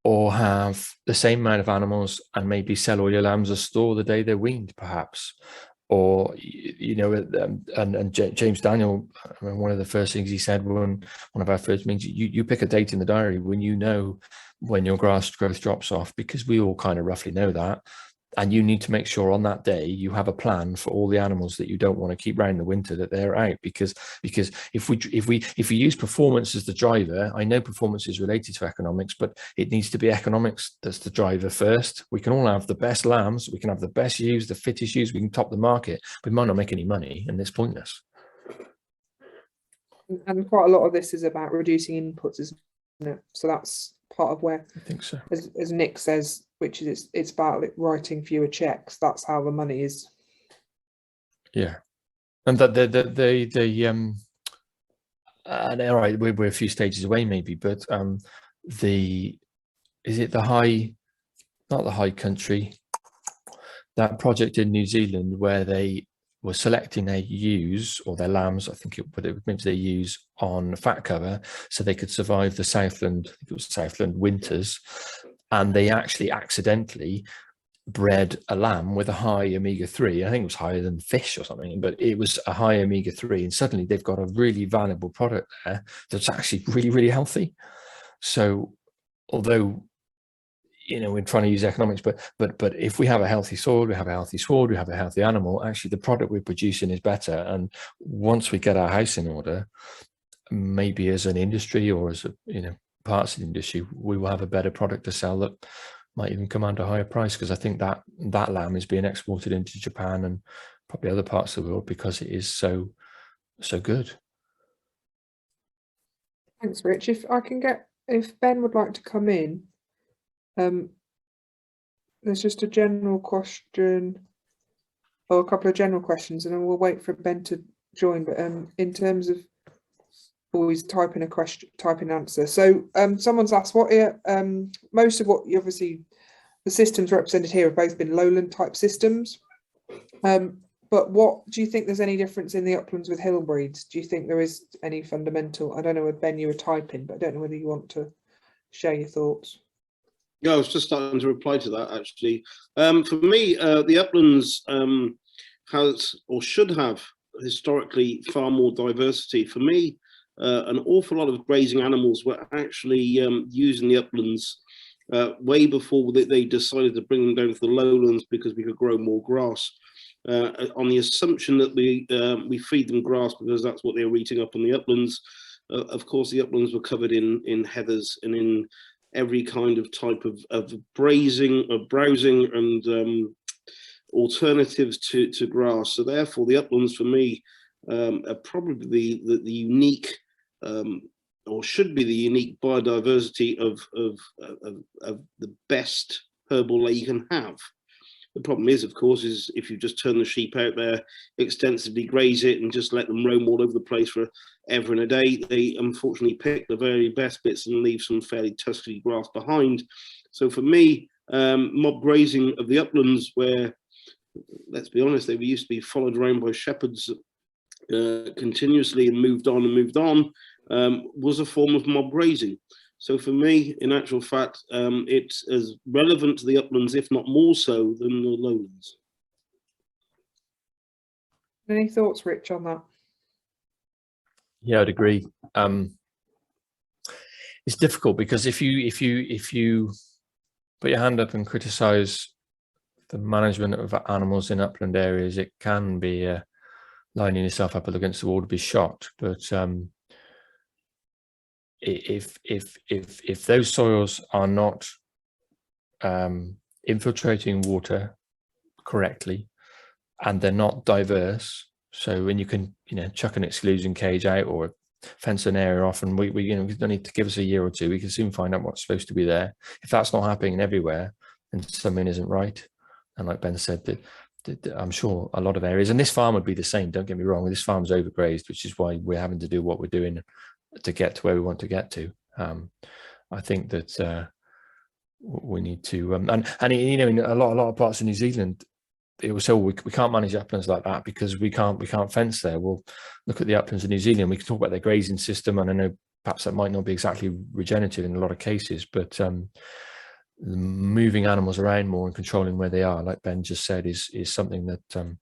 S4: or have the same amount of animals and maybe sell all your lambs as store the day they're weaned, perhaps. Or, and James Daniel, one of the first things he said when one of our first meetings, you pick a date in the diary when your grass growth drops off, because we all kind of roughly know that. And you need to make sure on that day you have a plan for all the animals that you don't want to keep around the winter, that they're out, because if we use performance as the driver, I know performance is related to economics, but it needs to be economics that's the driver first. We can all have the best lambs, we can have the best ewes, the fittest ewes, we can top the market, but we might not make any money, and it's pointless.
S1: And quite a lot of this is about reducing inputs, isn't it? So that's part of where
S4: I think so.
S1: As Nick says, which is it's about writing fewer checks. That's how the money is. Yeah,
S4: and that and all right, we're a few stages away maybe, but is it not the high country, that project in New Zealand where they were selecting their ewes or their lambs, I think maybe their ewes on fat cover, so they could survive the Southland winters, and they actually accidentally bred a lamb with a high omega-3. I think it was higher than fish or something, but it was a high omega-3, and suddenly they've got a really valuable product there that's actually really, really healthy. So although, you know, we're trying to use economics, but if we have a healthy soil, we have a healthy sward, we have a healthy animal, actually the product we're producing is better. And once we get our house in order, maybe as an industry or as a, you know, parts of the industry, we will have a better product to sell that might even command a higher price, because I think that lamb is being exported into Japan and probably other parts of the world because it is so good.
S1: Thanks, Rich. If Ben would like to come in, there's just a general question, or a couple of general questions, and then we'll wait for Ben to join. But in terms of always typing a question, typing answer. So someone's asked, what most of what obviously the systems represented here have both been lowland type systems. But what do you think there's any difference in the uplands with hill breeds? Do you think there is any fundamental? I don't know whether Ben you were typing, but I don't know whether you want to share your thoughts.
S3: Yeah, I was just starting to reply to that actually. For me, the uplands has or should have historically far more diversity. For me, an awful lot of grazing animals were actually using the uplands way before they decided to bring them down to the lowlands because we could grow more grass. On the assumption that we feed them grass because that's what they were eating up on the uplands. Of course, the uplands were covered in heathers and in every kind of type of browsing and alternatives to grass. So therefore, the uplands for me are probably the unique, or should be the unique biodiversity of the best herbal lay you can have. The problem is, of course, is if you just turn the sheep out there, extensively graze it and just let them roam all over the place for ever and a day, they unfortunately pick the very best bits and leave some fairly tusky grass behind. So for me, mob grazing of the uplands, where, let's be honest, they used to be followed around by shepherds continuously and moved on, was a form of mob grazing. So for me, in actual fact, it's as relevant to the uplands, if not more so, than the lowlands.
S1: Any thoughts, Rich, on that?
S4: Yeah, I'd agree. It's difficult because if you put your hand up and criticize the management of animals in upland areas, it can be lining yourself up against the wall to be shot. But if those soils are not infiltrating water correctly and they're not diverse, so when you can, you know, chuck an exclusion cage out or fence an area off, and we you know, we don't need to give us a year or two, we can soon find out what's supposed to be there. If that's not happening everywhere, then something isn't right. And like Ben said, that I'm sure a lot of areas, and this farm would be the same, don't get me wrong, this farm's overgrazed, which is why we're having to do what we're doing to get to where we want to get to. I think that we need to, and you know, in a lot of parts of New Zealand, it was so we can't manage uplands like that because we can't fence there. Well, look at the uplands of New Zealand. We can talk about their grazing system, and I know perhaps that might not be exactly regenerative in a lot of cases, but moving animals around more and controlling where they are, like Ben just said, is something that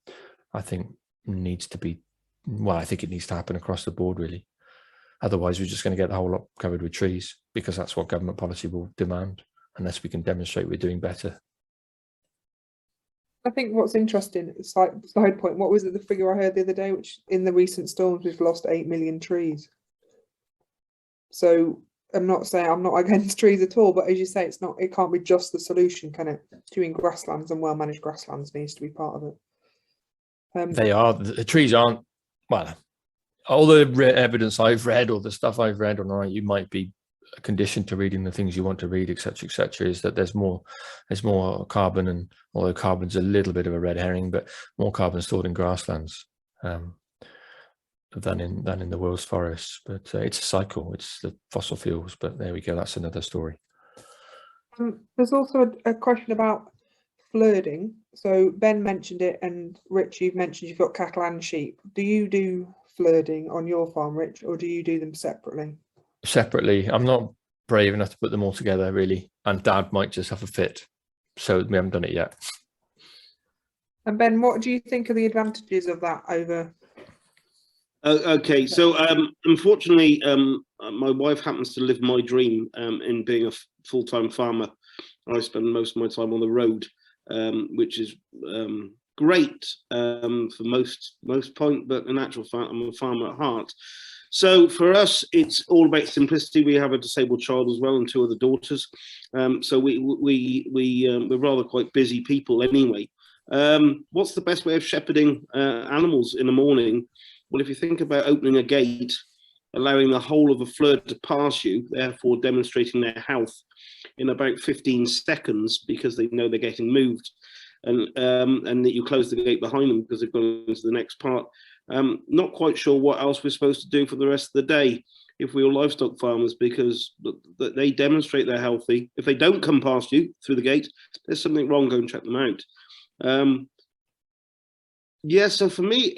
S4: I think needs to be. Well, I think it needs to happen across the board, really. Otherwise, we're just going to get the whole lot covered with trees, because that's what government policy will demand, unless we can demonstrate we're doing better.
S1: I think what's interesting, side point, what was it, the figure I heard the other day, which in the recent storms, we've lost 8 million trees. So I'm not saying I'm not against trees at all, but as you say, it can't be just the solution, can it? Doing grasslands and well-managed grasslands needs to be part of it.
S4: They are, the trees aren't, well, all the evidence I've read, or the stuff I've read, or you might be conditioned to reading the things you want to read, etc., is that there's more carbon, and although carbon's a little bit of a red herring, but more carbon stored in grasslands than in the world's forests. But it's a cycle, it's the fossil fuels. But there we go, that's another story.
S1: There's also a question about flerding. So Ben mentioned it, and Rich, you've mentioned you've got cattle and sheep. Do you do flerding on your farm, Rich, or do you do them separately? Separately.
S4: I'm not brave enough to put them all together, really, and Dad might just have a fit, so we haven't done it yet.
S1: And Ben, what do you think are the advantages of that over?
S3: Okay, so unfortunately, my wife happens to live my dream in being a full-time farmer. I spend most of my time on the road, which is great for most point, but in actual fact, I'm a farmer at heart. So for us, it's all about simplicity. We have a disabled child as well and 2 other daughters. So we're rather quite busy people anyway. What's the best way of shepherding animals in the morning? Well, if you think about opening a gate, allowing the whole of a flood to pass you, therefore demonstrating their health in about 15 seconds because they know they're getting moved, and that you close the gate behind them because they've gone into the next part. Not quite sure what else we're supposed to do for the rest of the day if we were livestock farmers, because they demonstrate they're healthy. If they don't come past you through the gate, there's something wrong. Go and check them out. Yeah, so for me,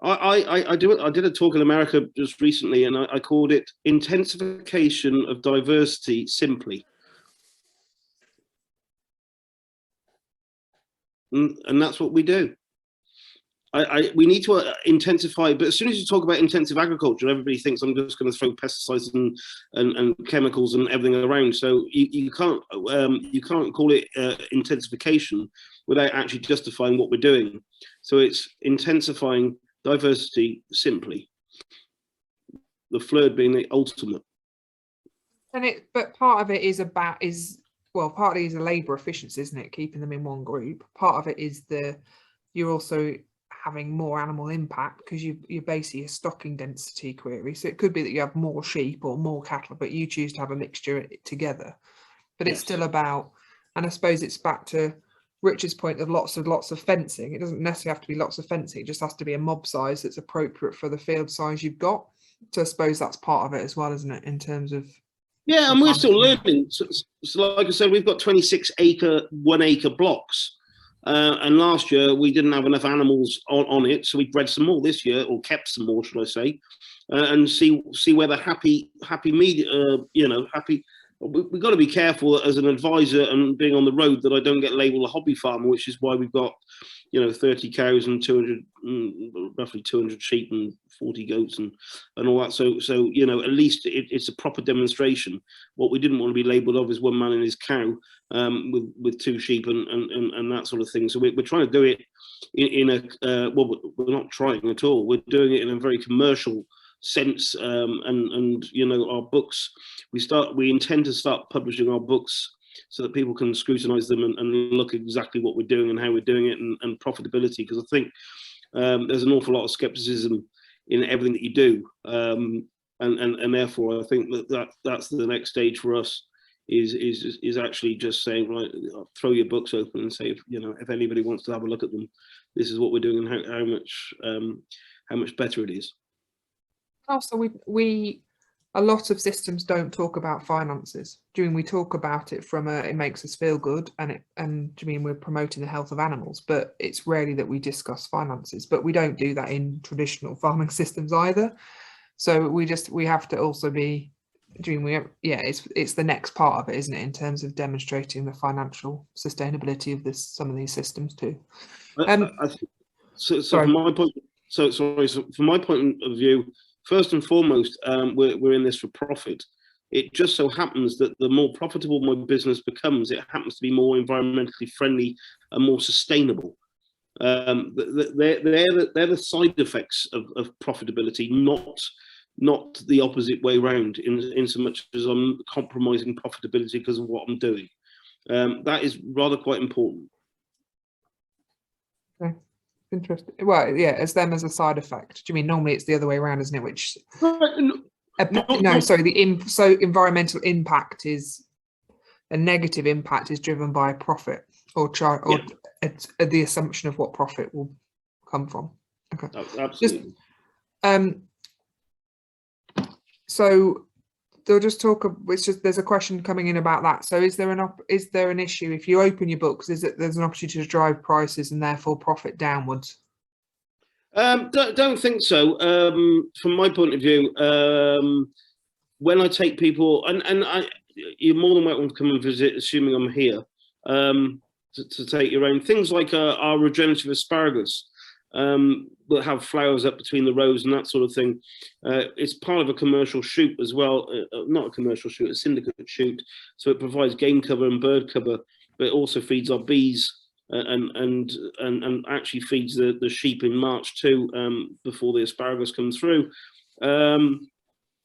S3: I did a talk in America just recently, and I called it intensification of diversity simply. And that's what we do. We need to intensify, but as soon as you talk about intensive agriculture, everybody thinks I'm just going to throw pesticides and chemicals and everything around. So you can't call it intensification without actually justifying what we're doing. So it's intensifying diversity simply. The FLIRT being the ultimate.
S1: But part of it is part of it is a labour efficiency, isn't it? Keeping them in one group. Part of it is you're also having more animal impact because you're basically a stocking density query. So it could be that you have more sheep or more cattle, but you choose to have a mixture together. But it's still about, and I suppose it's back to Richard's point of lots of fencing. It doesn't necessarily have to be lots of fencing. It just has to be a mob size that's appropriate for the field size you've got. So I suppose that's part of it as well, isn't it? In terms of
S3: and we're still learning. So like I said, we've got 26 acre, 1 acre blocks. And last year we didn't have enough animals on it, so we bred some more this year, or kept some more, should I say, and see where the happy happy. We've got to be careful as an advisor and being on the road that I don't get labelled a hobby farmer, which is why we've got 30 cows and roughly 200 sheep and 40 goats and all that. So at least it's a proper demonstration. What we didn't want to be labelled of is one man and his cow with 2 sheep and that sort of thing. So we're trying to do it in a we're not trying at all. We're doing it in a very commercial sense, and our books. We intend to start publishing our books so that people can scrutinize them and look exactly what we're doing and how we're doing it and profitability. Because I think there's an awful lot of skepticism in everything that you do, and therefore I think that's the next stage for us is actually just saying, right, throw your books open and say, if anybody wants to have a look at them, this is what we're doing and how much better it is.
S1: Also, we a lot of systems don't talk about finances. We talk about it from it makes us feel good, and we're promoting the health of animals, but it's rarely that we discuss finances. But we don't do that in traditional farming systems either. So we have to also be it's the next part of it, isn't it, in terms of demonstrating the financial sustainability of some of these systems too.
S3: So from my point of view, first and foremost, we're in this for profit. It just so happens that the more profitable my business becomes, it happens to be more environmentally friendly and more sustainable. They're the side effects of profitability, not the opposite way around, in so much as I'm compromising profitability because of what I'm doing. That is rather quite important. Okay.
S1: Interesting. Well, yeah, as them as a side effect. Do you mean normally it's the other way around, isn't it? Which environmental impact is a negative impact is driven by profit or the assumption of what profit will come from. Okay,
S3: absolutely.
S1: So they'll just talk. There's a question coming in about that. So is there an issue if you open your books? There's an opportunity to drive prices and therefore profit downwards?
S3: Don't think so. From my point of view, when I take people, and you're more than welcome to come and visit, assuming I'm here. to take your own. Things like our regenerative asparagus that have flowers up between the rows and that sort of thing. It's part of a commercial shoot as well, not a commercial shoot, a syndicate shoot. So it provides game cover and bird cover, but it also feeds our bees and actually feeds the sheep in March too, before the asparagus comes through.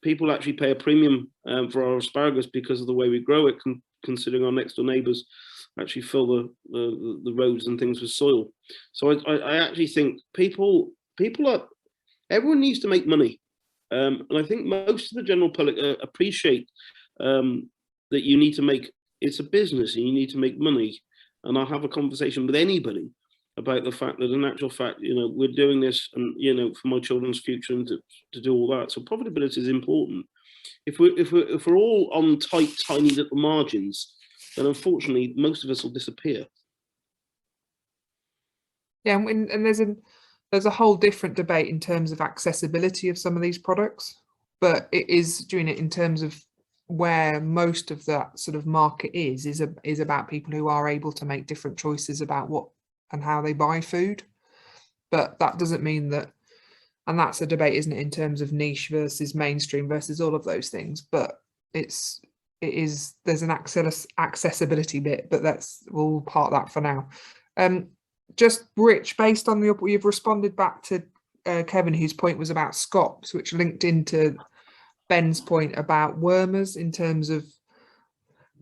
S3: People actually pay a premium for our asparagus because of the way we grow it, considering our next door neighbours actually fill the roads and things with soil. So I actually think everyone needs to make money, and I think most of the general public appreciate that you need to make, it's a business and you need to make money. And I'll have a conversation with anybody about the fact that in actual fact, we're doing this and, for my children's future and to do all that. So profitability is important. If we're all on tight, tiny little margins, then unfortunately most of us will disappear.
S1: Yeah, and there's a whole different debate in terms of accessibility of some of these products, but it is doing it in terms of where most of that sort of market is about people who are able to make different choices about what and how they buy food. But that doesn't mean that, and that's a debate, isn't it, in terms of niche versus mainstream versus all of those things. But there's an accessibility bit, but we'll park that for now. Just Rich, based on you've responded back to Kevin, whose point was about scops, which linked into Ben's point about wormers in terms of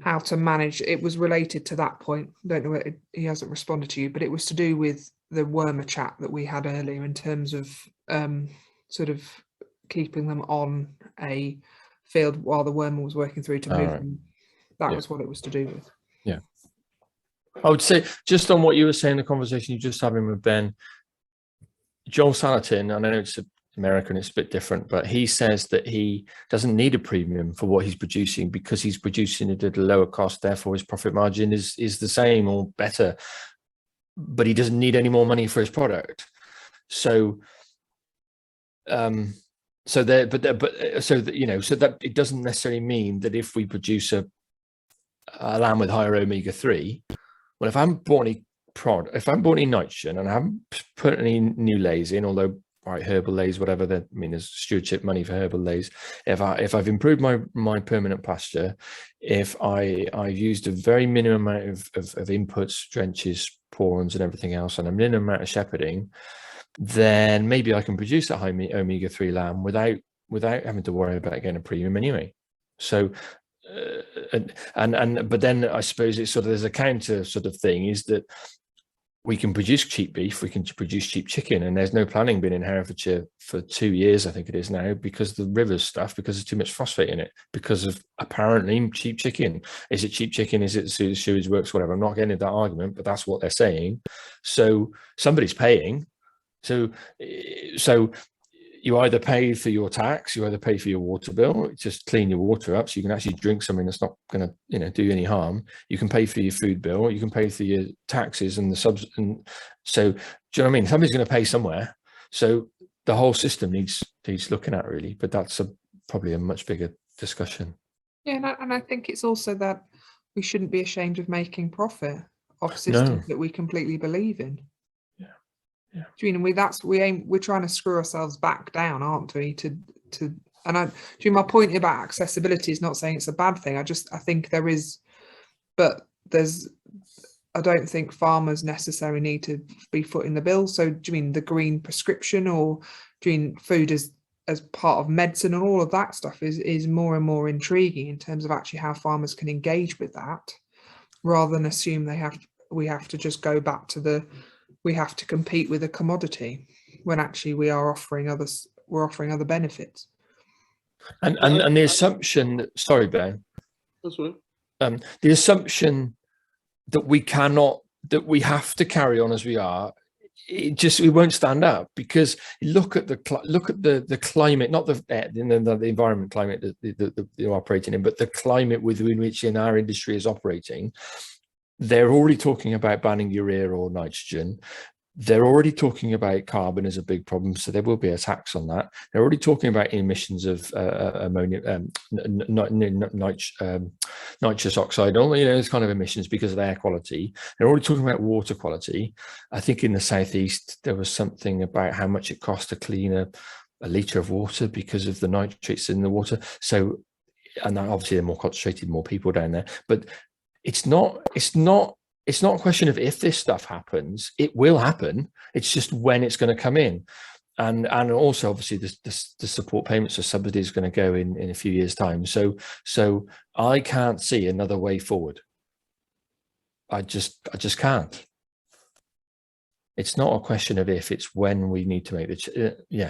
S1: how to manage. It was related to that point. Don't know whether he hasn't responded to you, but it was to do with the wormer chat that we had earlier in terms of sort of keeping them on a field while the wormer was working through to move them. That was what it was to do with.
S4: Yeah. I would say, just on what you were saying, the conversation you just having with Ben, Joel Salatin, and I know it's American, it's a bit different, but he says that he doesn't need a premium for what he's producing because he's producing it at a lower cost, therefore his profit margin is the same or better, but he doesn't need any more money for his product. So that it doesn't necessarily mean that if we produce a lamb with higher omega-3, well, if I'm bought any nitrogen and I haven't put any new lays in, although herbal lays, whatever that, there's stewardship money for herbal lays. If I've improved my permanent pasture, if I've used a very minimum amount of inputs, drenches, porons, and everything else, and a minimum amount of shepherding, then maybe I can produce that high omega-3 lamb without having to worry about getting a premium anyway. So, but then I suppose it's sort of, there's a counter sort of thing, is that we can produce cheap beef, we can produce cheap chicken, and there's no planning been in Herefordshire for 2 years, I think it is now, because the rivers stuff, because there's too much phosphate in it, because of apparently cheap chicken. Is it cheap chicken? Is it sewage works? Whatever. I'm not getting into that argument, but that's what they're saying. So somebody's paying. So you either pay for your tax, you either pay for your water bill, just clean your water up so you can actually drink something that's not going to do you any harm. You can pay for your food bill, you can pay for your taxes and the subs. And so, do you know what I mean? Somebody's going to pay somewhere. So the whole system needs looking at, really. But that's probably a much bigger discussion.
S1: Yeah, and I think it's also that we shouldn't be ashamed of making profit off systems that we completely believe in.
S4: Yeah.
S1: We're trying to screw ourselves back down, aren't we? My point about accessibility is not saying it's a bad thing. I think there is, but I don't think farmers necessarily need to be footing the bill. So do you mean the green prescription, or do you mean food as part of medicine, and all of that stuff is more and more intriguing in terms of actually how farmers can engage with that, rather than assume we have to just go back to we have to compete with a commodity, when actually we're offering other benefits.
S4: And the assumption that, sorry, Ben.
S3: That's right.
S4: The assumption that we have to carry on as we are, it won't stand up, because look at the climate, not the environment climate that you're operating in, but the climate within which our industry is operating. They're already talking about banning urea or nitrogen. they're already talking about carbon as a big problem, so there will be a tax on that. They're already talking about emissions of ammonia, nitrous oxide, all those kind of emissions because of air quality. They're already talking about water quality. I think in the southeast there was something about how much it costs to clean a litre of water because of the nitrates in the water. So, and obviously they're more concentrated, more people down there. But it's not a question of if this stuff happens. It will happen. It's just when it's going to come in. And also obviously the support payments or subsidy is going to go in a few years' time. So I can't see another way forward. I just can't. It's not a question of if, it's when we need to make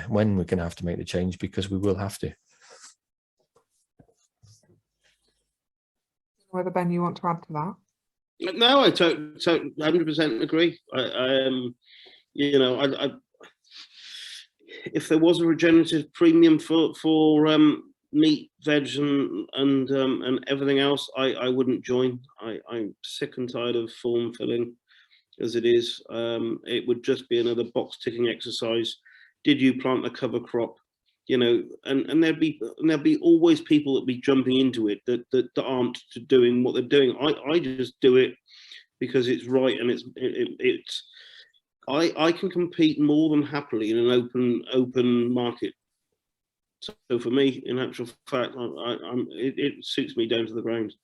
S4: when we're going to have to make the change, because we will have to.
S1: Whether, Ben, you want to add to that?
S3: No, I totally 100% agree. If there was a regenerative premium for meat, veg, and everything else, I wouldn't join. I'm sick and tired of form filling as it is. It would just be another box ticking exercise. Did you plant a cover crop? And there'd be always people that be jumping into it that aren't doing what they're doing. I just do it because it's right, and I can compete more than happily in an open market. So for me, in actual fact, it suits me down to the ground.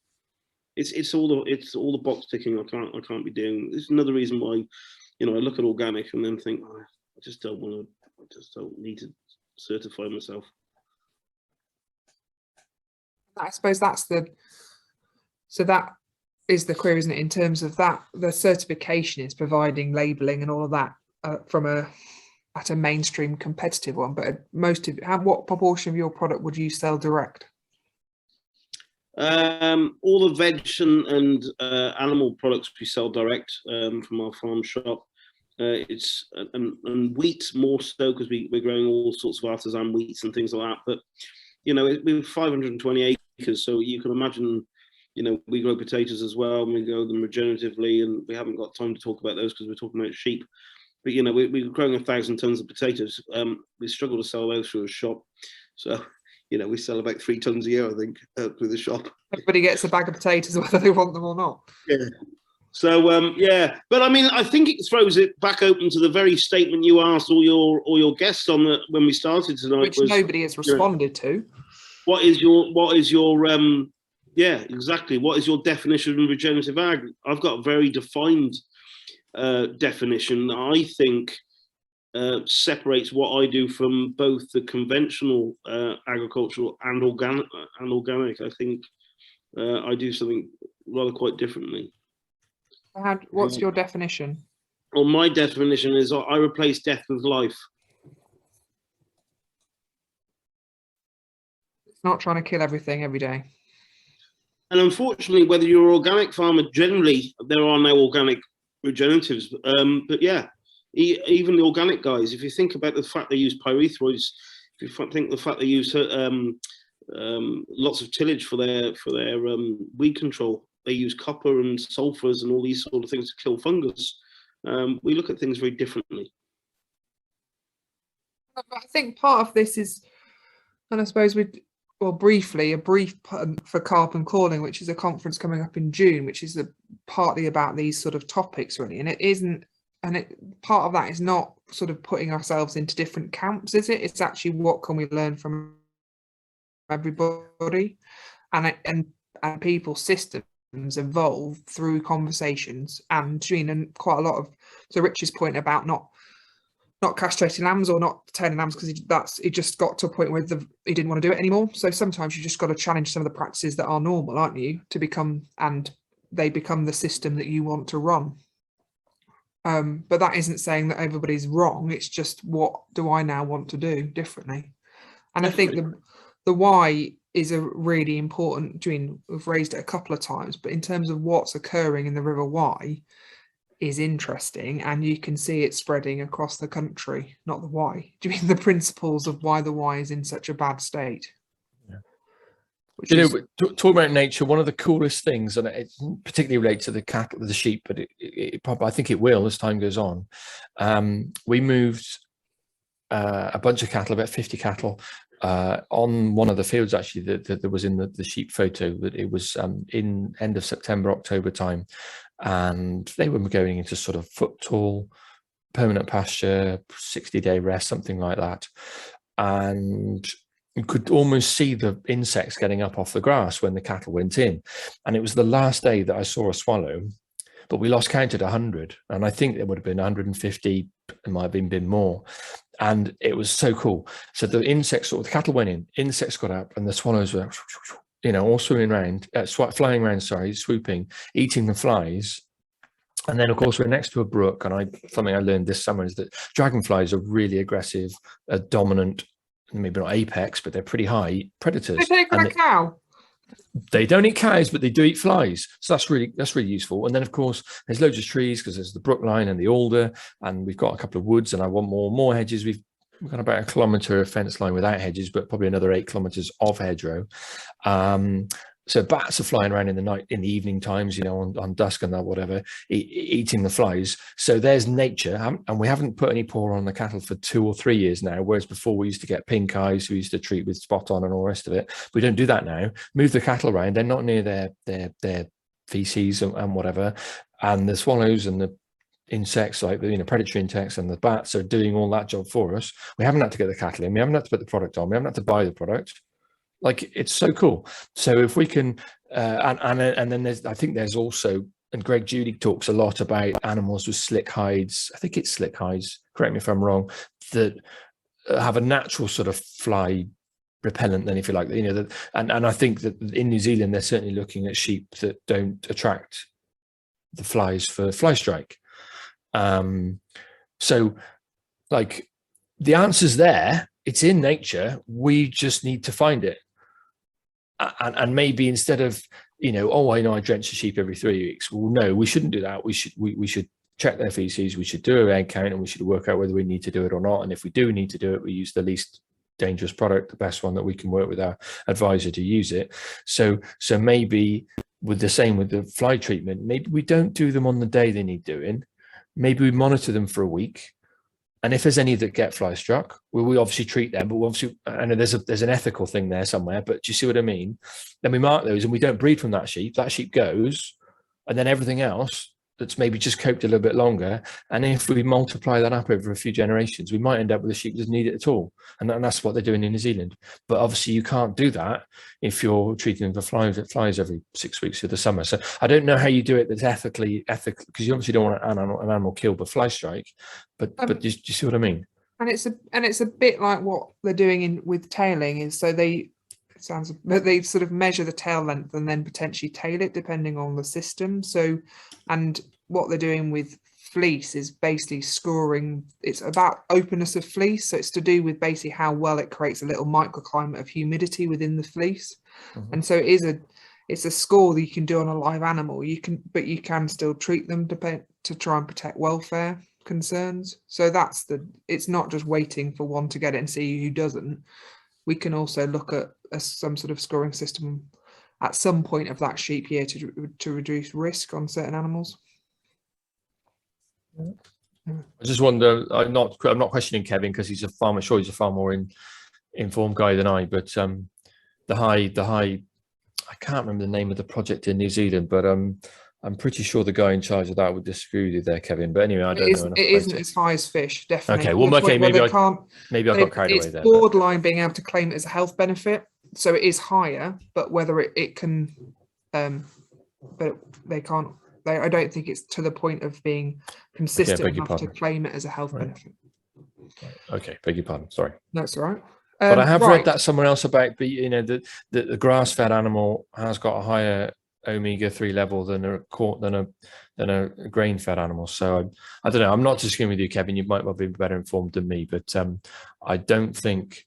S3: It's all the box ticking. I can't be doing. It's another reason why, I look at organic and then think, I just don't want to. I just don't need to certify myself.
S1: I suppose that is the query, isn't it? In terms of that, the certification is providing labelling and all of that at a mainstream competitive one. But what proportion of your product would you sell direct?
S3: All the veg and animal products we sell direct from our farm shop. It's and wheat more so, because we're growing all sorts of artisan wheats and things like that. But we're 520 acres, so you can imagine. We grow potatoes as well, and we grow them regeneratively, and we haven't got time to talk about those because we're talking about sheep. But we're growing 1,000 tons of potatoes. We struggle to sell those through a shop, so we sell about 3 tons a year, I think, through the shop.
S1: Everybody gets a bag of potatoes whether they want them or not.
S3: Yeah. So but I mean, I think it throws it back open to the very statement you asked all your guests on when we started tonight,
S1: which nobody has responded to.
S3: What is your yeah, exactly. What is your definition of regenerative ag? I've got a very defined definition that I think separates what I do from both the conventional agricultural and organic. I think I do something rather quite differently.
S1: What's your definition?
S3: Well, my definition is I replace death with life.
S1: It's not trying to kill everything every day.
S3: And unfortunately, whether you're an organic farmer, generally there are no organic regeneratives. But yeah, even the organic guys, if you think about the fact they use pyrethroids, if you think the fact they use lots of tillage for their weed control, they use copper and sulfurs and all these sort of things to kill fungus. We look at things very differently.
S1: I think part of this is, and I suppose briefly, a brief for Carbon Calling, which is a conference coming up in June, which is partly about these sort of topics, really. And it isn't, part of that is not sort of putting ourselves into different camps, is it? It's actually what can we learn from everybody, and people's systems evolve through conversations and quite a lot of, so Rich's point about not castrating lambs or not turning lambs, because he just got to a point where he didn't want to do it anymore. So sometimes you just got to challenge some of the practices that are normal, aren't you, and they become the system that you want to run. But that isn't saying that everybody's wrong. It's just, what do I now want to do differently? And I think the why is a really important. We've raised it a couple of times, but in terms of what's occurring in the River Wye is interesting, and you can see it spreading across the country. Not the why. Do you mean the principles of why the Wye is in such a bad state?
S4: Yeah.
S1: Which
S4: You
S1: is,
S4: know, talking about nature, one of the coolest things, and it particularly relates to the cattle, the sheep, but it probably, I think it will as time goes on. We moved a bunch of cattle, about 50 cattle, on one of the fields actually that was in the sheep photo. That it was in end of September, October time, and they were going into sort of foot tall, permanent pasture, 60-day rest, something like that, and you could almost see the insects getting up off the grass when the cattle went in. And it was the last day that I saw a swallow, but we lost count at 100. And I think there would have been 150, it might have been more. And it was so cool. So the insects, the cattle went in, insects got up, and the swallows were, you know, all swimming around, flying around, swooping, eating the flies. And then, of course, we're next to a brook, and something I learned this summer is that dragonflies are really aggressive, dominant, maybe not apex, but they're pretty high predators.
S1: they take on a cow.
S4: They don't eat cows, but they do eat flies. So that's really useful. And then, of course, there's loads of trees because there's the brook line and the alder, and we've got a couple of woods, and I want more hedges. We've got about 1 kilometre of fence line without hedges, but probably another 8 kilometres of hedgerow. So bats are flying around in the night, in the evening times, you know, on dusk and that, whatever, eating the flies. So there's nature, and we haven't put any paw on the cattle for 2 or 3 years now, whereas before we used to get pink eyes, we used to treat with spot on and all the rest of it. We don't do that now. Move the cattle around, they're not near their feces and whatever, and the swallows and the insects, like the, you know, predatory insects and the bats are doing all that job for us. We haven't had to get the cattle in, we haven't had to put the product on, we haven't had to buy the product. Like, it's so cool. So if we can, and then I think there's also, and Greg Judy talks a lot about animals with slick hides. I think it's slick hides, correct me if I'm wrong, that have a natural sort of fly repellent, then, if you like, you know, and I think that in New Zealand, they're certainly looking at sheep that don't attract the flies for fly strike. So like, the answer's there, it's in nature, we just need to find it. And maybe instead of, you know, oh, I know I drench the sheep every 3 weeks. Well, no, we shouldn't do that. We should check their feces. We should do a egg count, and we should work out whether we need to do it or not. And if we do need to do it, we use the least dangerous product, the best one that we can work with our advisor to use it. So maybe with the fly treatment, maybe we don't do them on the day they need doing. Maybe we monitor them for a week. And if there's any that get fly struck, we obviously treat them, but we obviously, I know there's an ethical thing there somewhere, but do you see what I mean? Then we mark those, and we don't breed from that sheep goes, and then everything else that's maybe just coped a little bit longer. And if we multiply that up over a few generations, we might end up with a sheep that doesn't need it at all. And that's what they're doing in New Zealand. But obviously you can't do that if you're treating them for flies every 6 weeks of the summer. So I don't know how you do it that's ethical, because you obviously don't want an animal killed by fly strike, but do you see what I mean?
S1: And it's a bit like what they're doing with tailing, is so they sort of measure the tail length and then potentially tail it depending on the system. So, and what they're doing with fleece is basically scoring, it's about openness of fleece. So it's to do with basically how well it creates a little microclimate of humidity within the fleece. Mm-hmm. And so it's a score that you can do on a live animal. But you can still treat them to try and protect welfare concerns. So it's not just waiting for one to get it and see who doesn't. We can also look at some sort of scoring system at some point of that sheep year to reduce risk on certain animals.
S4: I just wonder, I'm not questioning Kevin because he's a far more informed guy than I, but the high, I can't remember the name of the project in New Zealand, but I'm pretty sure the guy in charge of that would disagree with you there, Kevin. But anyway, I don't know enough. It
S1: isn't as high as fish, definitely.
S4: Okay, well, maybe I got carried away there.
S1: It's borderline being able to claim it as a health benefit, so it is higher. But whether it can, but they can't. I don't think it's to the point of being consistent enough to claim it as a health benefit.
S4: Okay, beg your pardon. Sorry.
S1: That's all right.
S4: But I have read that somewhere else about, you know, that the grass-fed animal has got a higher omega-3 level than a grain-fed animal. So I don't know. I'm not disagreeing with you, Kevin. You might well be better informed than me, but I don't think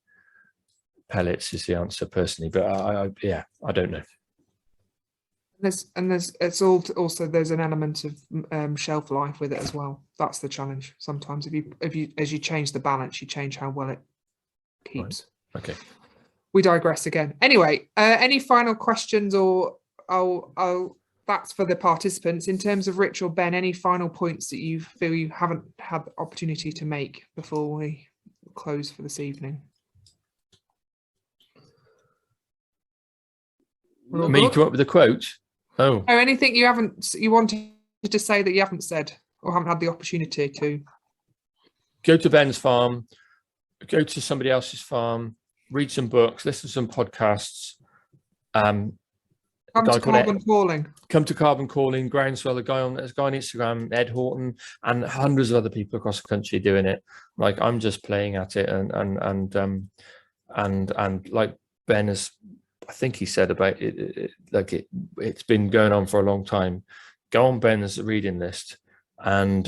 S4: pellets is the answer personally. But I don't know.
S1: There's an element of shelf life with it as well. That's the challenge. Sometimes if you as you change the balance, you change how well it keeps.
S4: Right. Okay.
S1: we digress again. Anyway, any final questions, or that's for the participants. In terms of Rich or Ben, any final points that you feel you haven't had the opportunity to make before we close for this evening?
S4: Me come up with a quote? Oh.
S1: Oh, anything you wanted to say that you haven't said or haven't had the opportunity to?
S4: Go to Ben's farm, go to somebody else's farm, read some books, listen to some podcasts.
S1: Come to Carbon Calling.
S4: Come to Carbon Calling, Groundswell, there's a guy on Instagram, Ed Horton, and hundreds of other people across the country doing it. Like, I'm just playing at it, and like Ben has, I think he said about it, it's been going on for a long time. Go on Ben's reading list, and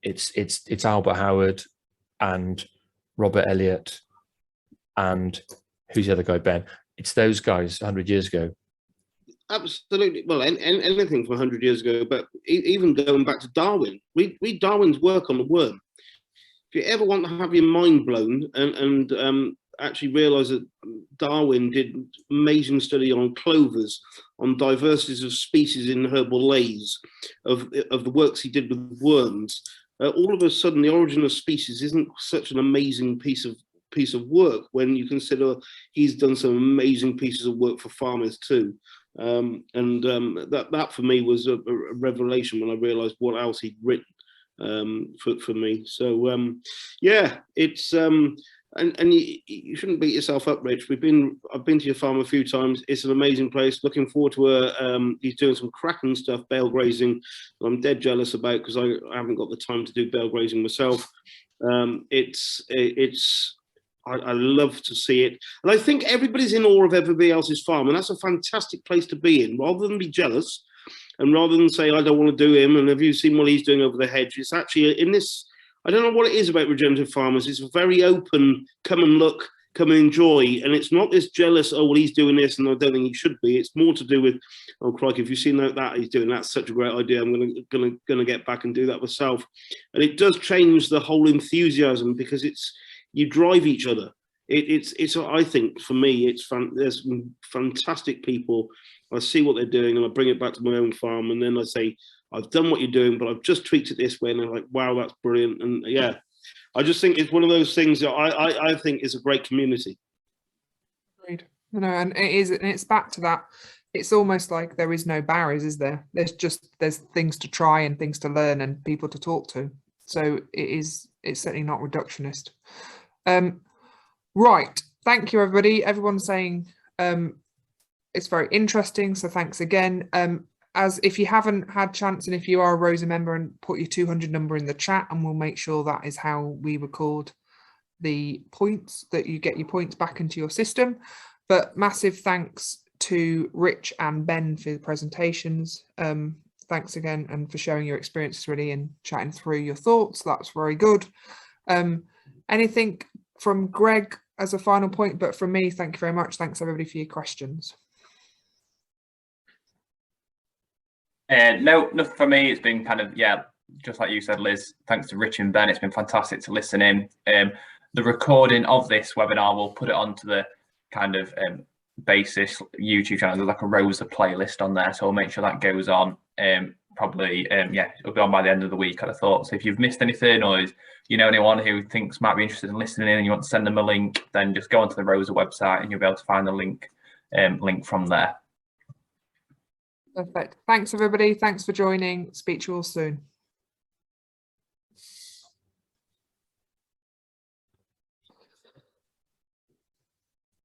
S4: it's Albert Howard and Robert Elliott and who's the other guy, Ben? It's those guys 100 years ago.
S3: Absolutely. Well, anything from 100 years ago, but even going back to Darwin, read Darwin's work on the worm. If you ever want to have your mind blown and actually realise that Darwin did amazing study on clovers, on diversities of species in herbal leys, of the works he did with worms, all of a sudden the origin of species isn't such an amazing piece of work when you consider he's done some amazing pieces of work for farmers too. That for me was a revelation when I realized what else he'd written for me. So yeah, it's and you shouldn't beat yourself up, Rich. I've been to your farm a few times. It's an amazing place. Looking forward to he's doing some cracking stuff, bale grazing, that I'm dead jealous about because I haven't got the time to do bale grazing myself. I love to see it, and I think everybody's in awe of everybody else's farm, and that's a fantastic place to be in. Rather than be jealous, and rather than say I don't want to do him, and have you seen what he's doing over the hedge? It's actually in this. I don't know what it is about regenerative farmers. It's a very open, come and look, come and enjoy, and it's not this jealous. Oh well, he's doing this, and I don't think he should be. It's more to do with, oh crikey, if you've seen that he's doing, that's such a great idea. I'm gonna get back and do that myself, and it does change the whole enthusiasm because you drive each other. It's I think for me, there's some fantastic people. I see what they're doing and I bring it back to my own farm, and then I say, I've done what you're doing, but I've just tweaked it this way, and they're like, wow, that's brilliant. And yeah, I just think it's one of those things that I think is a great community.
S1: Agreed. And it's back to that. It's almost like there is no barriers, is there? There's things to try and things to learn and people to talk to. So it's certainly not reductionist. Right. Thank you, everybody. Everyone's saying it's very interesting. So thanks again. As if you haven't had chance, and if you are a RoSA member, and put your 200 number in the chat, and we'll make sure that is how we record the points, that you get your points back into your system. But massive thanks to Rich and Ben for the presentations. Thanks again, and for sharing your experiences really and chatting through your thoughts. That's very good. Anything from Greg as a final point? But from me, thank you very much. Thanks everybody for your questions.
S5: No, nothing for me. It's been kind of, yeah, just like you said, Liz, thanks to Rich and Ben. It's been fantastic to listen in. The recording of this webinar, we'll put it onto the kind of basis YouTube channel. There's like a RoSA playlist on there, so we'll make sure that goes on. Probably, yeah, it'll be on by the end of the week, I'd have thought. So if you've missed anything, or you know anyone who thinks might be interested in listening in and you want to send them a link, then just go onto the RoSA website and you'll be able to find the link from there.
S1: Perfect. Thanks everybody. Thanks for joining. Speak to you all soon.